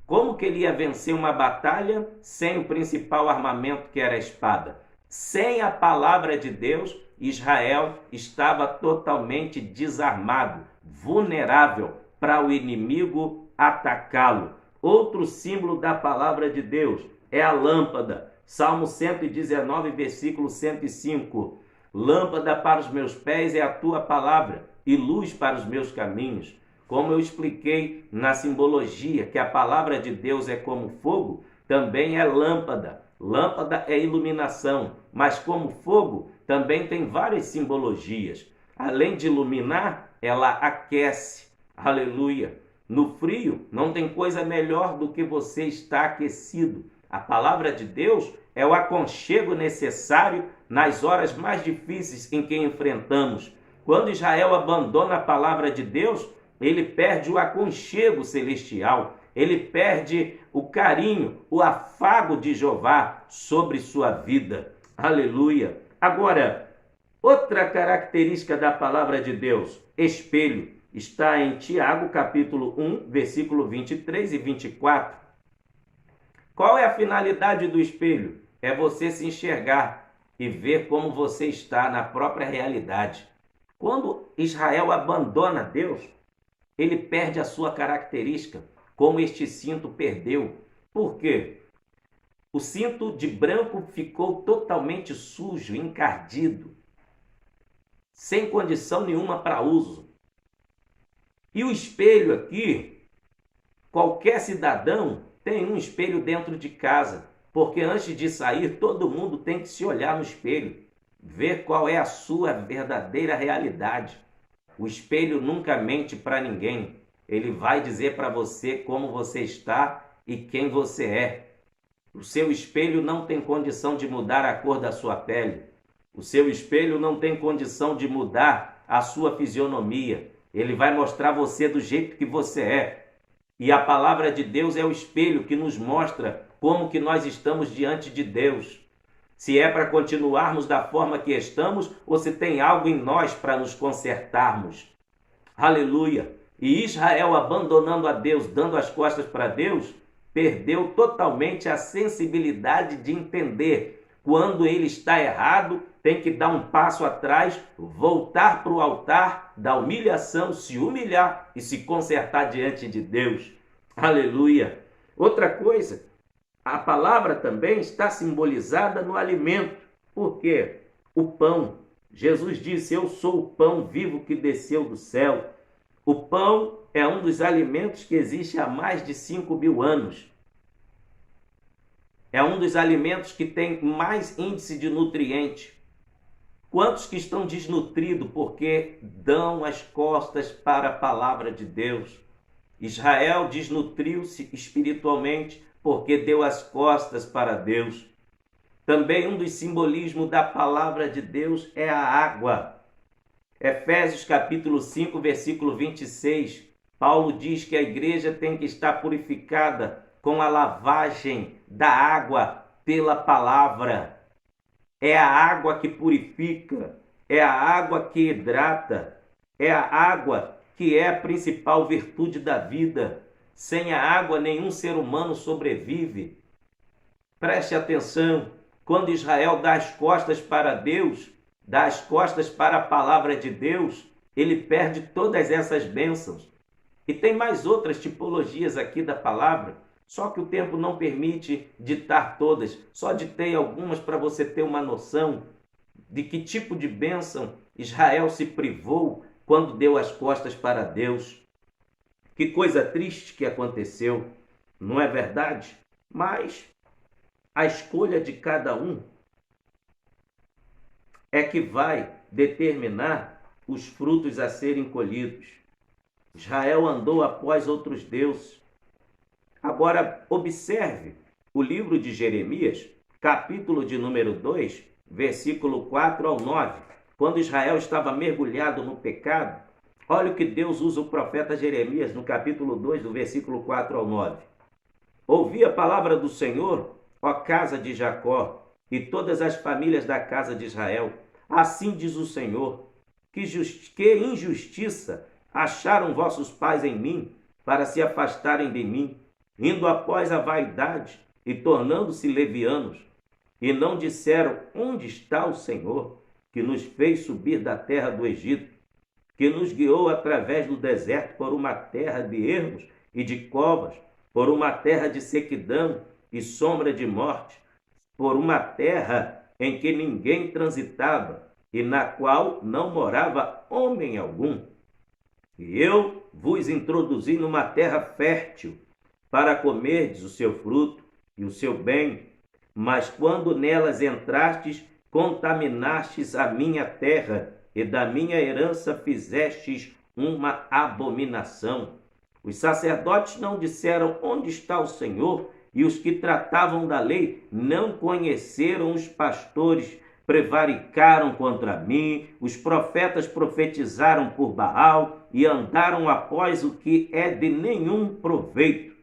Como que ele ia vencer uma batalha sem o principal armamento, que era a espada? Sem a palavra de Deus, Israel estava totalmente desarmado, vulnerável para o inimigo atacá-lo. Outro símbolo da palavra de Deus é a lâmpada. Salmo 119, versículo 105. Lâmpada para os meus pés é a tua palavra e luz para os meus caminhos. Como eu expliquei na simbologia que a palavra de Deus é como fogo, também é lâmpada. Lâmpada é iluminação, mas como fogo também tem várias simbologias. Além de iluminar, ela aquece. Aleluia! No frio, não tem coisa melhor do que você estar aquecido. A palavra de Deus é o aconchego necessário nas horas mais difíceis em que enfrentamos. Quando Israel abandona a palavra de Deus, ele perde o aconchego celestial, ele perde o carinho, o afago de Jeová sobre sua vida. Aleluia! Agora, outra característica da palavra de Deus, espelho, está em Tiago, capítulo 1, versículo 23 e 24. Qual é a finalidade do espelho? É você se enxergar e ver como você está na própria realidade. Quando Israel abandona Deus, ele perde a sua característica, como este cinto perdeu. Por quê? O cinto de branco ficou totalmente sujo, encardido, sem condição nenhuma para uso. E o espelho aqui, qualquer cidadão tem um espelho dentro de casa, porque antes de sair, todo mundo tem que se olhar no espelho, ver qual é a sua verdadeira realidade. O espelho nunca mente para ninguém. Ele vai dizer para você como você está e quem você é. O seu espelho não tem condição de mudar a cor da sua pele. O seu espelho não tem condição de mudar a sua fisionomia. Ele vai mostrar você do jeito que você é. E a palavra de Deus é o espelho que nos mostra como que nós estamos diante de Deus. Se é para continuarmos da forma que estamos ou se tem algo em nós para nos consertarmos. Aleluia! E Israel, abandonando a Deus, dando as costas para Deus, perdeu totalmente a sensibilidade de entender quando ele está errado, tem que dar um passo atrás, voltar para o altar da humilhação, se humilhar e se consertar diante de Deus. Aleluia! Outra coisa, a palavra também está simbolizada no alimento. Por quê? O pão. Jesus disse, eu sou o pão vivo que desceu do céu. O pão é um dos alimentos que existe há mais de 5.000 anos. É um dos alimentos que tem mais índice de nutriente. Quantos que estão desnutridos porque dão as costas para a palavra de Deus? Israel desnutriu-se espiritualmente porque deu as costas para Deus. Também um dos simbolismos da palavra de Deus é a água. Efésios capítulo 5, versículo 26, Paulo diz que a igreja tem que estar purificada com a lavagem da água pela palavra. É a água que purifica, é a água que hidrata, é a água que é a principal virtude da vida. Sem a água, nenhum ser humano sobrevive. Preste atenção, quando Israel dá as costas para Deus, dá as costas para a palavra de Deus, ele perde todas essas bênçãos. E tem mais outras tipologias aqui da palavra, só que o tempo não permite ditar todas, só ditei algumas para você ter uma noção de que tipo de bênção Israel se privou quando deu as costas para Deus. Que coisa triste que aconteceu, não é verdade? Mas a escolha de cada um é que vai determinar os frutos a serem colhidos. Israel andou após outros deuses. Agora, observe o livro de Jeremias, capítulo de número 2, versículo 4 ao 9. Quando Israel estava mergulhado no pecado, olha o que Deus usa o profeta Jeremias no capítulo 2, do versículo 4 ao 9. Ouvi a palavra do Senhor, ó casa de Jacó, e todas as famílias da casa de Israel. Assim diz o Senhor, que injustiça acharam vossos pais em mim, para se afastarem de mim, indo após a vaidade e tornando-se levianos, e não disseram: onde está o Senhor, que nos fez subir da terra do Egito, que nos guiou através do deserto por uma terra de ermos e de covas, por uma terra de sequidão e sombra de morte, por uma terra em que ninguém transitava e na qual não morava homem algum. E eu vos introduzi numa terra fértil, para comerdes o seu fruto e o seu bem, mas quando nelas entrastes, contaminastes a minha terra, e da minha herança fizestes uma abominação. Os sacerdotes não disseram: onde está o Senhor? E os que tratavam da lei não conheceram os pastores, prevaricaram contra mim, os profetas profetizaram por Baal e andaram após o que é de nenhum proveito.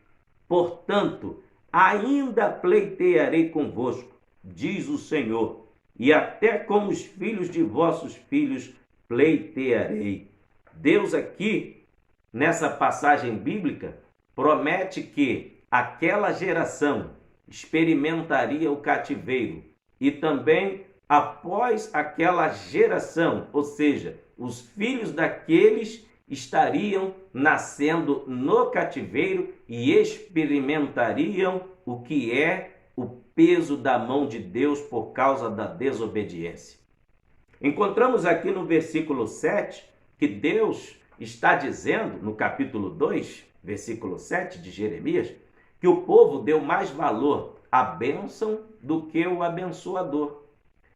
Portanto, ainda pleitearei convosco, diz o Senhor, e até com os filhos de vossos filhos pleitearei. Deus aqui, nessa passagem bíblica, promete que aquela geração experimentaria o cativeiro e também após aquela geração, ou seja, os filhos daqueles estariam nascendo no cativeiro e experimentariam o que é o peso da mão de Deus por causa da desobediência. Encontramos aqui no versículo 7 que Deus está dizendo, no capítulo 2, versículo 7 de Jeremias, que o povo deu mais valor à bênção do que o abençoador.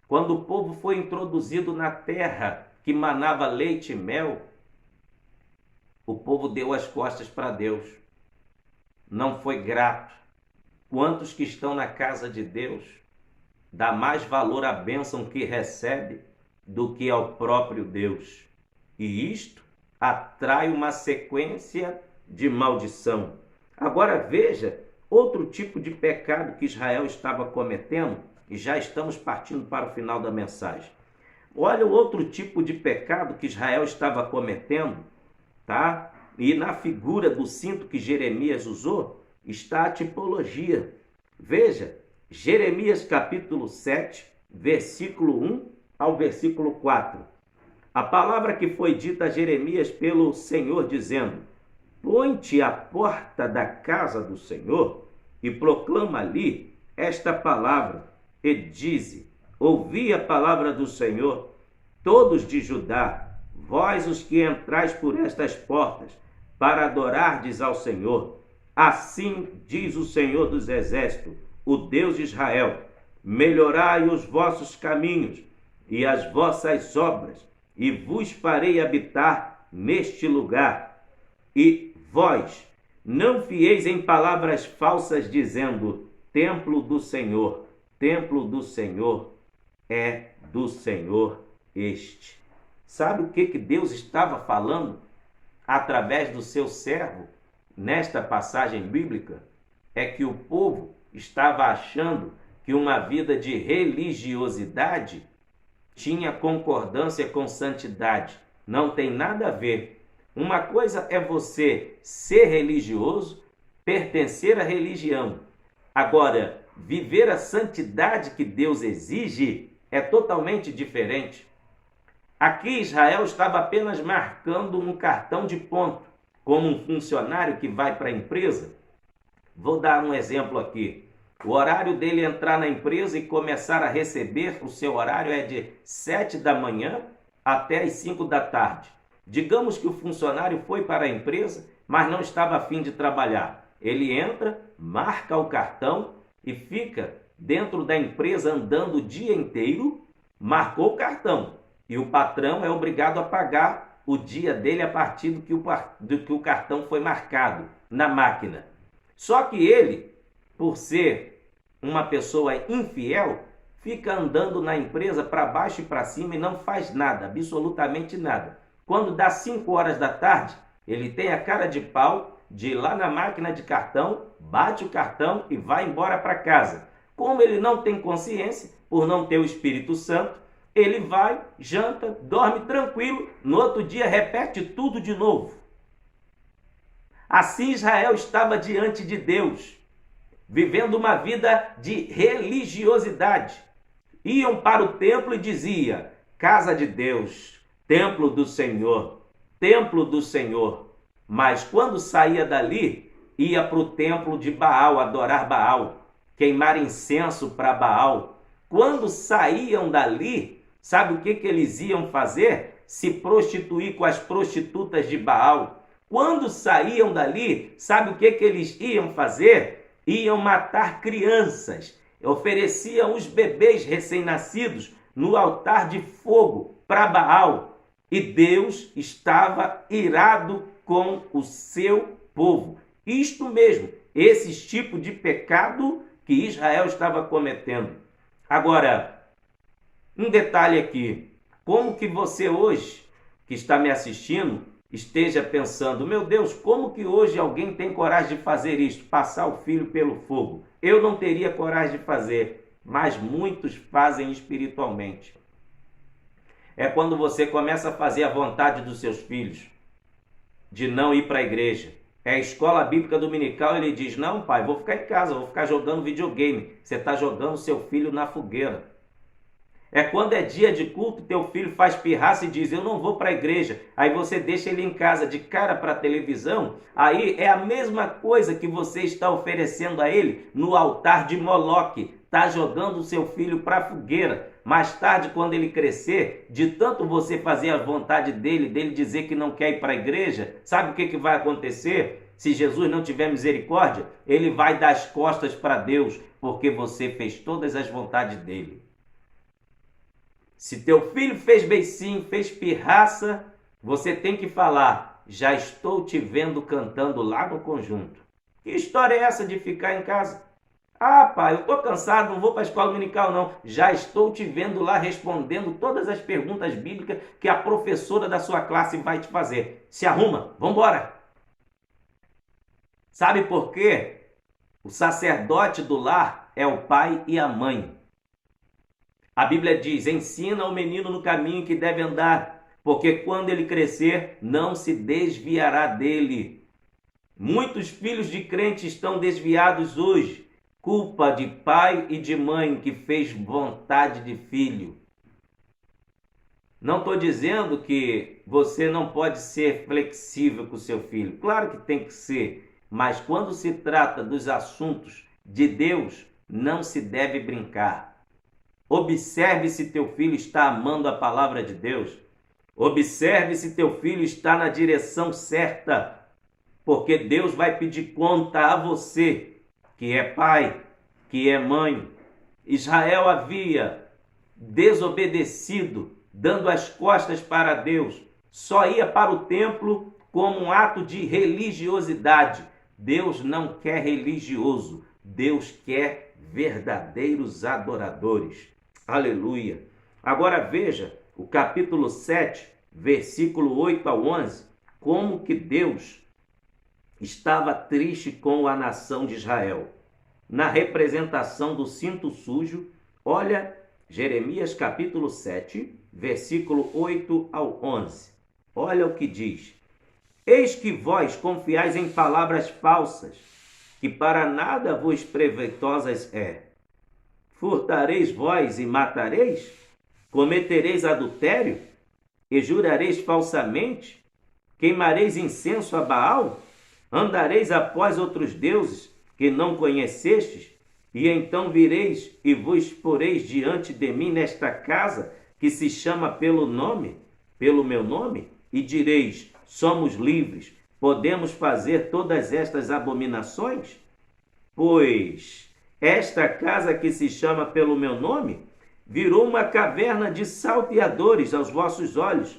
Quando o povo foi introduzido na terra que manava leite e mel, o povo deu as costas para Deus. Não foi grato. Quantos que estão na casa de Deus dá mais valor à bênção que recebe do que ao próprio Deus? E isto atrai uma sequência de maldição. Agora veja outro tipo de pecado que Israel estava cometendo, e já estamos partindo para o final da mensagem. Olha o outro tipo de pecado que Israel estava cometendo, tá? E na figura do cinto que Jeremias usou, está a tipologia. Veja, Jeremias capítulo 7, versículo 1 ao versículo 4. A palavra que foi dita a Jeremias pelo Senhor, dizendo: põe-te à porta da casa do Senhor e proclama ali esta palavra, e dize: ouvi a palavra do Senhor, todos de Judá, vós os que entrais por estas portas, para adorardes ao Senhor. Assim diz o Senhor dos Exércitos, o Deus de Israel: melhorai os vossos caminhos e as vossas obras, e vos farei habitar neste lugar. E vós não fieis em palavras falsas, dizendo: templo do Senhor é do Senhor este. Sabe o que Deus estava falando através do seu servo nesta passagem bíblica? É que o povo estava achando que uma vida de religiosidade tinha concordância com santidade. Não tem nada a ver. Uma coisa é você ser religioso, pertencer à religião. Agora, viver a santidade que Deus exige é totalmente diferente. Aqui Israel estava apenas marcando um cartão de ponto, como um funcionário que vai para a empresa. Vou dar um exemplo aqui. O horário dele entrar na empresa e começar a receber, o seu horário é de 7 da manhã até as 5 da tarde. Digamos que o funcionário foi para a empresa, mas não estava a fim de trabalhar. Ele entra, marca o cartão e fica dentro da empresa andando o dia inteiro, marcou o cartão. E o patrão é obrigado a pagar o dia dele a partir do que o cartão foi marcado na máquina. Só que ele, por ser uma pessoa infiel, fica andando na empresa para baixo e para cima e não faz nada, absolutamente nada. Quando dá 5 horas da tarde, ele tem a cara de pau de ir lá na máquina de cartão, bate o cartão e vai embora para casa. Como ele não tem consciência, por não ter o Espírito Santo, ele vai, janta, dorme tranquilo, no outro dia repete tudo de novo. Assim Israel estava diante de Deus, vivendo uma vida de religiosidade. Iam para o templo e dizia: casa de Deus, templo do Senhor, templo do Senhor. Mas quando saía dali, ia para o templo de Baal, adorar Baal, queimar incenso para Baal. Quando saíam dali, sabe o que eles iam fazer? Se prostituir com as prostitutas de Baal. Quando saíam dali, sabe o que eles iam fazer? Iam matar crianças. Ofereciam os bebês recém-nascidos no altar de fogo para Baal. E Deus estava irado com o seu povo. Isto mesmo, esse tipo de pecado que Israel estava cometendo. Agora, um detalhe aqui. Como que você hoje, que está me assistindo, esteja pensando: meu Deus, como que hoje alguém tem coragem de fazer isso? Passar o filho pelo fogo. Eu não teria coragem de fazer, mas muitos fazem espiritualmente. É quando você começa a fazer a vontade dos seus filhos, de não ir para a igreja. É a escola bíblica dominical, ele diz: não, pai, vou ficar em casa, vou ficar jogando videogame. Você está jogando seu filho na fogueira. É quando é dia de culto, teu filho faz pirraça e diz: eu não vou para a igreja. Aí você deixa ele em casa de cara para a televisão. Aí é a mesma coisa que você está oferecendo a ele no altar de Moloque. Está jogando o seu filho para a fogueira. Mais tarde, quando ele crescer, de tanto você fazer a vontade dele dizer que não quer ir para a igreja, sabe o que vai acontecer? Se Jesus não tiver misericórdia, ele vai dar as costas para Deus, porque você fez todas as vontades dele. Se teu filho fez beicinho, fez pirraça, você tem que falar: já estou te vendo cantando lá no conjunto. Que história é essa de ficar em casa? Ah, pai, eu estou cansado, não vou para a escola dominical não. Já estou te vendo lá respondendo todas as perguntas bíblicas que a professora da sua classe vai te fazer. Se arruma, vamos embora. Sabe por quê? O sacerdote do lar é o pai e a mãe. A Bíblia diz: ensina o menino no caminho que deve andar, porque quando ele crescer, não se desviará dele. Muitos filhos de crente estão desviados hoje, culpa de pai e de mãe que fez vontade de filho. Não estou dizendo que você não pode ser flexível com o seu filho. Claro que tem que ser, mas quando se trata dos assuntos de Deus, não se deve brincar. Observe se teu filho está amando a palavra de Deus. Observe se teu filho está na direção certa, porque Deus vai pedir conta a você, que é pai, que é mãe. Israel havia desobedecido, dando as costas para Deus. Só ia para o templo como um ato de religiosidade. Deus não quer religioso. Deus quer verdadeiros adoradores. Aleluia. Agora veja o capítulo 7, versículo 8 ao 11, como que Deus estava triste com a nação de Israel. Na representação do cinto sujo, olha Jeremias capítulo 7, versículo 8 ao 11. Olha o que diz: Eis que vós confiais em palavras falsas, que para nada vos proveitosas é. Furtareis vós e matareis? Cometereis adultério? E jurareis falsamente? Queimareis incenso a Baal? Andareis após outros deuses que não conhecestes? E então vireis e vos poreis diante de mim nesta casa, que se chama pelo meu nome, e direis: somos livres, podemos fazer todas estas abominações? Pois esta casa que se chama pelo meu nome virou uma caverna de salteadores aos vossos olhos.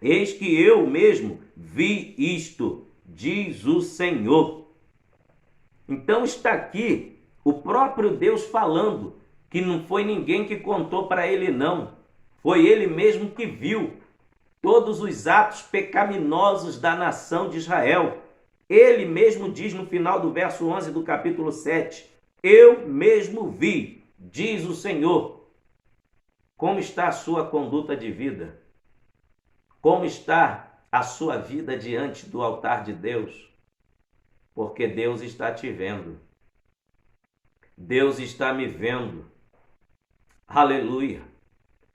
Eis que eu mesmo vi isto, diz o Senhor. Então está aqui o próprio Deus falando, que não foi ninguém que contou para ele não. Foi ele mesmo que viu todos os atos pecaminosos da nação de Israel. Ele mesmo diz no final do verso 11 do capítulo 7, eu mesmo vi, diz o Senhor. Como está a sua conduta de vida? Como está a sua vida diante do altar de Deus? Porque Deus está te vendo. Deus está me vendo. Aleluia.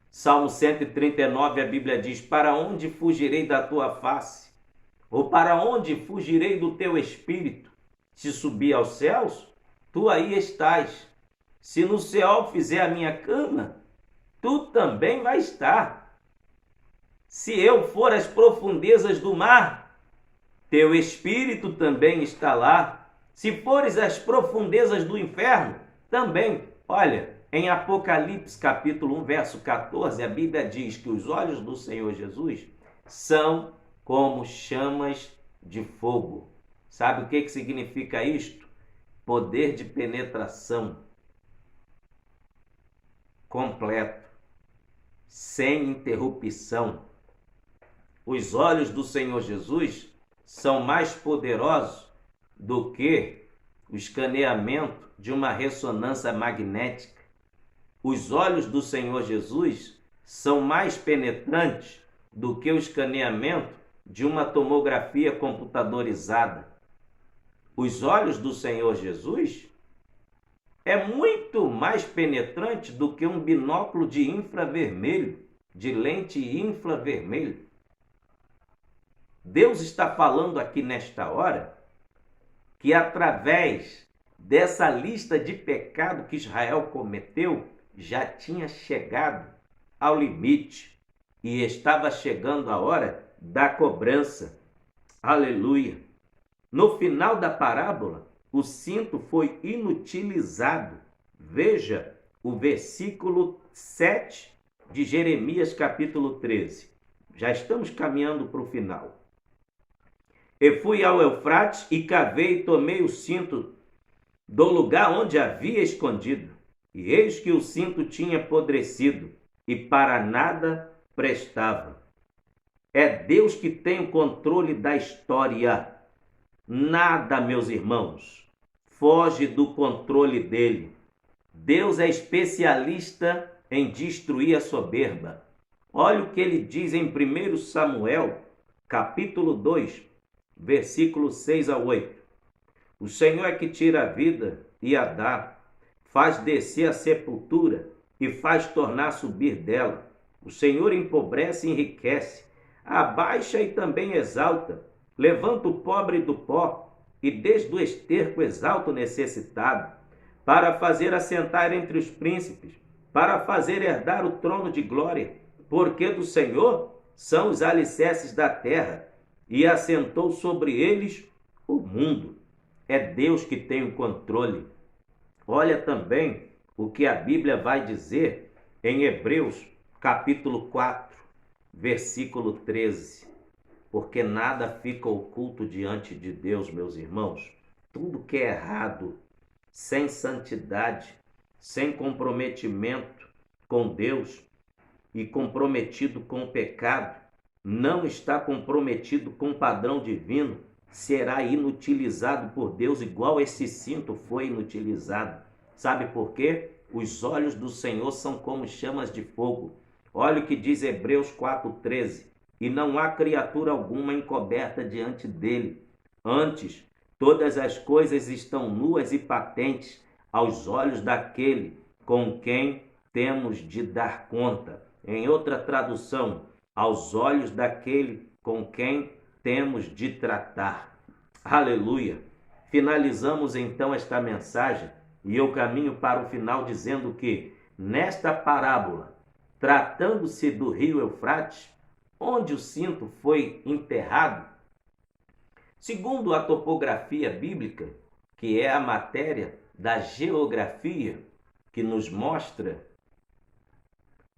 Salmo 139, a Bíblia diz: para onde fugirei da tua face? Ou para onde fugirei do teu espírito? Se subir aos céus, tu aí estás. Se no céu fizer a minha cama, tu também vai estar. Se eu for às profundezas do mar, teu espírito também está lá. Se fores às profundezas do inferno, também. Olha, em Apocalipse capítulo 1, verso 14, a Bíblia diz que os olhos do Senhor Jesus são como chamas de fogo. Sabe o que significa isto? Poder de penetração completo, sem interrupção. Os olhos do Senhor Jesus são mais poderosos do que o escaneamento de uma ressonância magnética. Os olhos do Senhor Jesus são mais penetrantes do que o escaneamento de uma tomografia computadorizada. Os olhos do Senhor Jesus é muito mais penetrante do que um binóculo de infravermelho, de lente infravermelho. Deus está falando aqui nesta hora que através dessa lista de pecado que Israel cometeu, já tinha chegado ao limite e estava chegando a hora da cobrança. Aleluia! No final da parábola, o cinto foi inutilizado. Veja o versículo 7 de Jeremias capítulo 13. Já estamos caminhando para o final. E fui ao Eufrates e cavei e tomei o cinto do lugar onde havia escondido. E eis que o cinto tinha apodrecido e para nada prestava. É Deus que tem o controle da história. Nada, meus irmãos, foge do controle dele. Deus é especialista em destruir a soberba. Olha o que ele diz em 1 Samuel, capítulo 2, versículos 6 a 8. O Senhor é que tira a vida e a dá, faz descer a sepultura e faz tornar a subir dela. O Senhor empobrece e enriquece, abaixa e também exalta, levanta o pobre do pó e desde o esterco exalta o necessitado, para fazer assentar entre os príncipes, para fazer herdar o trono de glória, porque do Senhor são os alicerces da terra, e assentou sobre eles o mundo. É Deus que tem o controle. Olha também o que a Bíblia vai dizer em Hebreus, capítulo 4, versículo 13. Porque nada fica oculto diante de Deus, meus irmãos. Tudo que é errado, sem santidade, sem comprometimento com Deus e comprometido com o pecado, não está comprometido com o padrão divino, será inutilizado por Deus igual esse cinto foi inutilizado. Sabe por quê? Os olhos do Senhor são como chamas de fogo. Olha o que diz Hebreus 4,13. e não há criatura alguma encoberta diante dele. Antes, todas as coisas estão nuas e patentes aos olhos daquele com quem temos de dar conta. Em outra tradução, aos olhos daquele com quem temos de tratar. Aleluia! Finalizamos então esta mensagem e eu caminho para o final dizendo que, nesta parábola, tratando-se do rio Eufrates, onde o cinto foi enterrado, segundo a topografia bíblica, que é a matéria da geografia, que nos mostra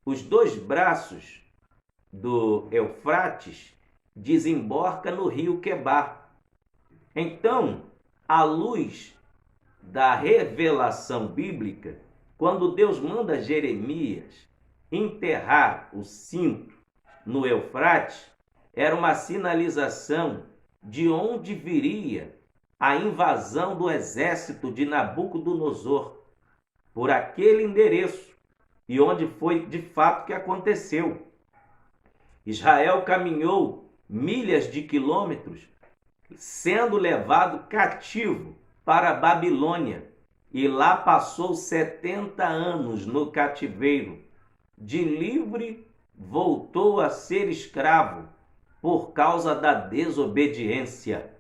os dois braços do Eufrates desemboca no rio Quebar. Então, à luz da revelação bíblica, quando Deus manda Jeremias enterrar o cinto no Eufrates, era uma sinalização de onde viria a invasão do exército de Nabucodonosor, por aquele endereço, e onde foi de fato que aconteceu. Israel caminhou milhas de quilômetros, sendo levado cativo para a Babilônia, e lá passou 70 anos no cativeiro. De livre voltou a ser escravo por causa da desobediência.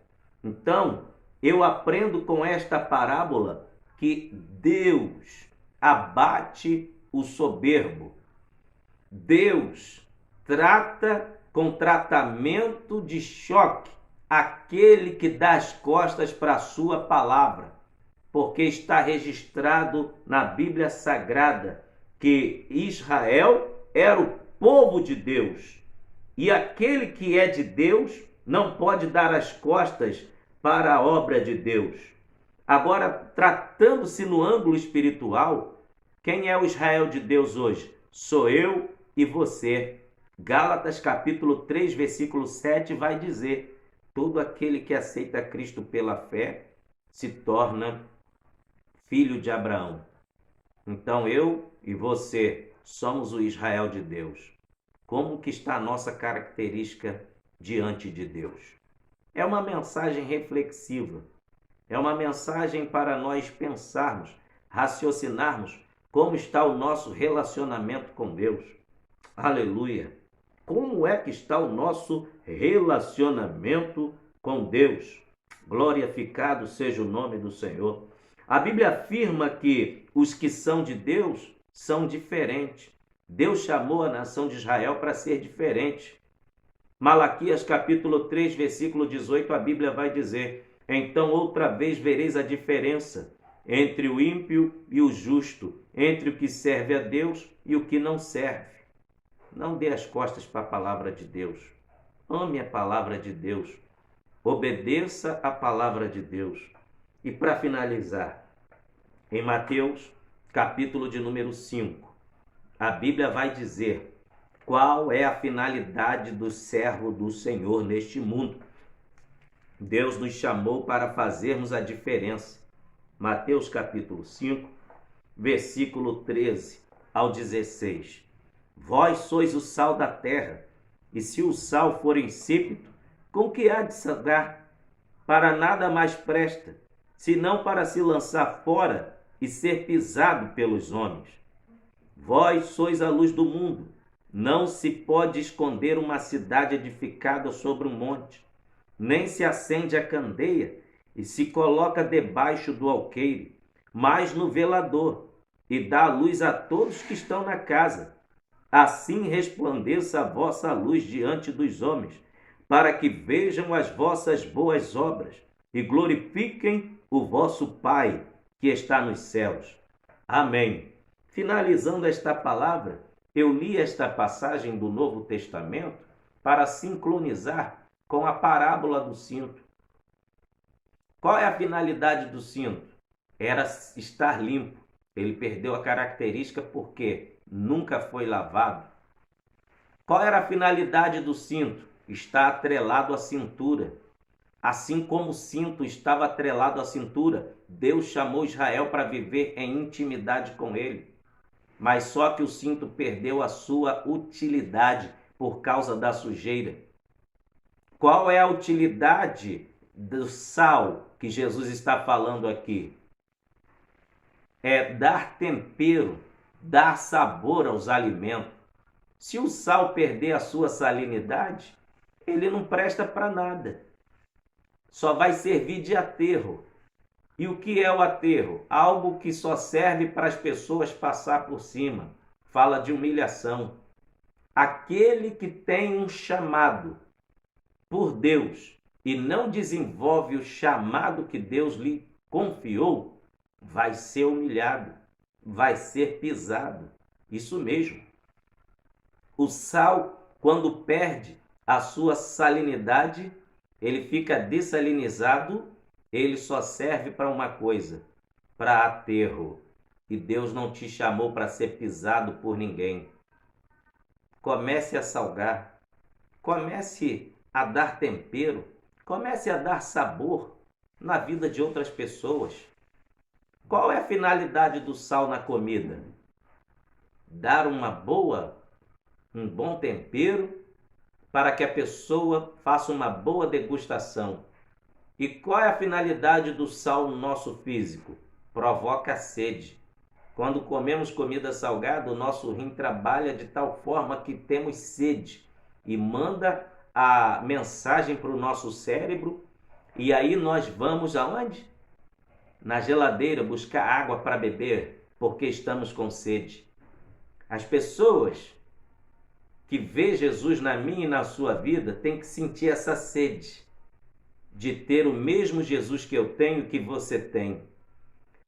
Então, eu aprendo com esta parábola que Deus abate o soberbo. Deus trata com tratamento de choque aquele que dá as costas para a sua palavra, porque está registrado na Bíblia Sagrada que Israel era o povo de Deus, e aquele que é de Deus não pode dar as costas para a obra de Deus. Agora, tratando-se no ângulo espiritual, quem é o Israel de Deus hoje? Sou eu e você. Gálatas capítulo 3, versículo 7 vai dizer: todo aquele que aceita Cristo pela fé se torna filho de Abraão. Então eu e você somos o Israel de Deus. Como que está a nossa característica diante de Deus? É uma mensagem reflexiva. É uma mensagem para nós pensarmos, raciocinarmos como está o nosso relacionamento com Deus. Aleluia! Como é que está o nosso relacionamento com Deus? Glorificado seja o nome do Senhor. A Bíblia afirma que os que são de Deus são diferentes. Deus chamou a nação de Israel para ser diferente. Malaquias capítulo 3, versículo 18, a Bíblia vai dizer: então outra vez vereis a diferença entre o ímpio e o justo, entre o que serve a Deus e o que não serve. Não dê as costas para a palavra de Deus. Ame a palavra de Deus. Obedeça a palavra de Deus. E para finalizar, em Mateus, capítulo de número 5, a Bíblia vai dizer qual é a finalidade do servo do Senhor neste mundo. Deus nos chamou para fazermos a diferença. Mateus capítulo 5, versículo 13 ao 16. Vós sois o sal da terra, e se o sal for insípido, com que há de salgar? Para nada mais presta, senão para se lançar fora e ser pisado pelos homens. Vós sois a luz do mundo. Não se pode esconder uma cidade edificada sobre um monte, nem se acende a candeia e se coloca debaixo do alqueire, mas no velador, e dá luz a todos que estão na casa. Assim resplandeça a vossa luz diante dos homens, para que vejam as vossas boas obras e glorifiquem o vosso Pai que está nos céus. Amém. Finalizando esta palavra, eu li esta passagem do Novo Testamento para sincronizar com a parábola do cinto. Qual é a finalidade do cinto? Era estar limpo. Ele perdeu a característica porque nunca foi lavado. Qual era a finalidade do cinto? Está atrelado à cintura. Assim como o cinto estava atrelado à cintura, Deus chamou Israel para viver em intimidade com ele. Mas só que o cinto perdeu a sua utilidade, por causa da sujeira. Qual é a utilidade do sal que Jesus está falando aqui? É dar tempero, dar sabor aos alimentos. Se o sal perder a sua salinidade, ele não presta para nada. Só vai servir de aterro. E o que é o aterro? Algo que só serve para as pessoas passar por cima. Fala de humilhação. Aquele que tem um chamado por Deus e não desenvolve o chamado que Deus lhe confiou, vai ser humilhado, vai ser pisado. Isso mesmo. O sal, quando perde a sua salinidade, ele fica dessalinizado, ele só serve para uma coisa, para aterro. E Deus não te chamou para ser pisado por ninguém. Comece a salgar, comece a dar tempero, comece a dar sabor na vida de outras pessoas. Qual é a finalidade do sal na comida? Dar um bom tempero para que a pessoa faça uma boa degustação. E qual é a finalidade do sal no nosso físico? Provoca sede. Quando comemos comida salgada, o nosso rim trabalha de tal forma que temos sede e manda a mensagem para o nosso cérebro, e aí nós vamos aonde? Na geladeira buscar água para beber, porque estamos com sede. As pessoas que vê Jesus na minha e na sua vida têm que sentir essa sede de ter o mesmo Jesus que eu tenho e que você tem.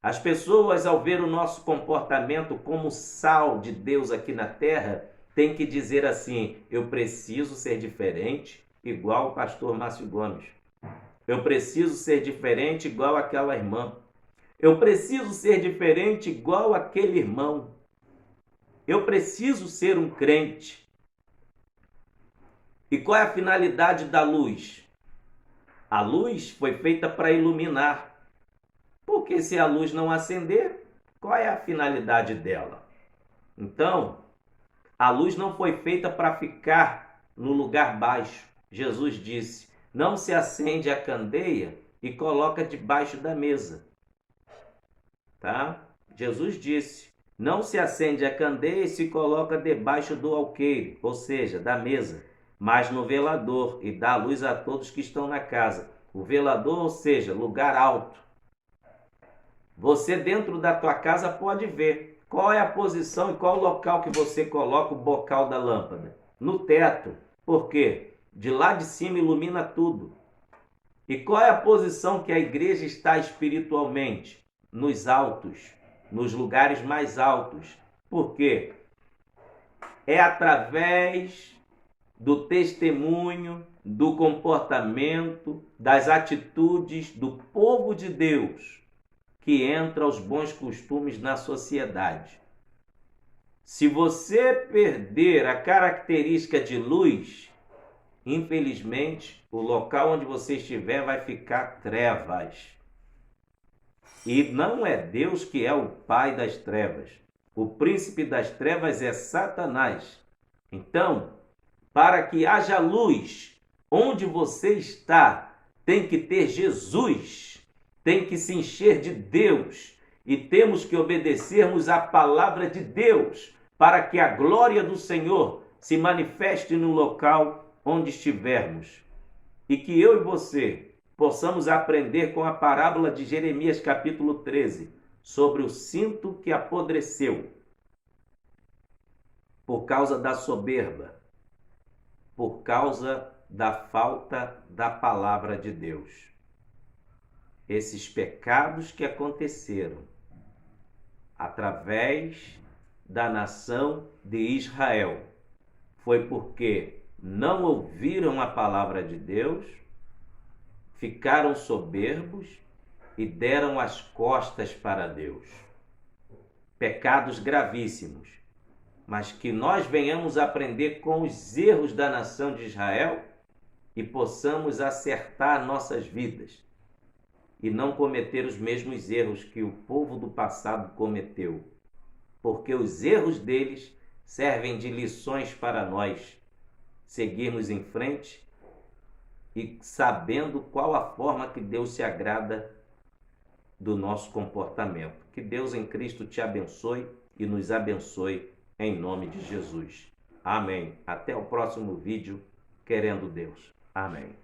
As pessoas, ao ver o nosso comportamento como sal de Deus aqui na terra, têm que dizer assim: eu preciso ser diferente, igual o pastor Márcio Gomes. Eu preciso ser diferente igual aquela irmã. Eu preciso ser diferente igual aquele irmão. Eu preciso ser um crente. E qual é a finalidade da luz? A luz foi feita para iluminar. Porque se a luz não acender, qual é a finalidade dela? Então, a luz não foi feita para ficar no lugar baixo. Jesus disse: não se acende a candeia e coloca debaixo da mesa. Tá? Jesus disse: não se acende a candeia e se coloca debaixo do alqueire, ou seja, da mesa, mas no velador, e dá luz a todos que estão na casa. O velador, ou seja, lugar alto. Você dentro da tua casa pode ver qual é a posição e qual o local que você coloca o bocal da lâmpada. No teto. Por quê? De lá de cima ilumina tudo. E qual é a posição que a igreja está espiritualmente? Nos altos, nos lugares mais altos. Por quê? É através do testemunho, do comportamento, das atitudes do povo de Deus que entra os bons costumes na sociedade. Se você perder a característica de luz, infelizmente, o local onde você estiver vai ficar trevas. E não é Deus que é o pai das trevas. O príncipe das trevas é Satanás. Então, para que haja luz onde você está, tem que ter Jesus. Tem que se encher de Deus e temos que obedecermos à palavra de Deus para que a glória do Senhor se manifeste no local onde estivermos. E que eu e você possamos aprender com a parábola de Jeremias capítulo 13 sobre o cinto que apodreceu por causa da soberba, por causa da falta da palavra de Deus. Esses pecados que aconteceram através da nação de Israel foi porque não ouviram a palavra de Deus, ficaram soberbos e deram as costas para Deus. Pecados gravíssimos, mas que nós venhamos aprender com os erros da nação de Israel e possamos acertar nossas vidas e não cometer os mesmos erros que o povo do passado cometeu, porque os erros deles servem de lições para nós. seguirmos em frente e sabendo qual a forma que Deus se agrada do nosso comportamento. Que Deus em Cristo te abençoe e nos abençoe em nome de Jesus. Amém. Até o próximo vídeo, querendo Deus. Amém.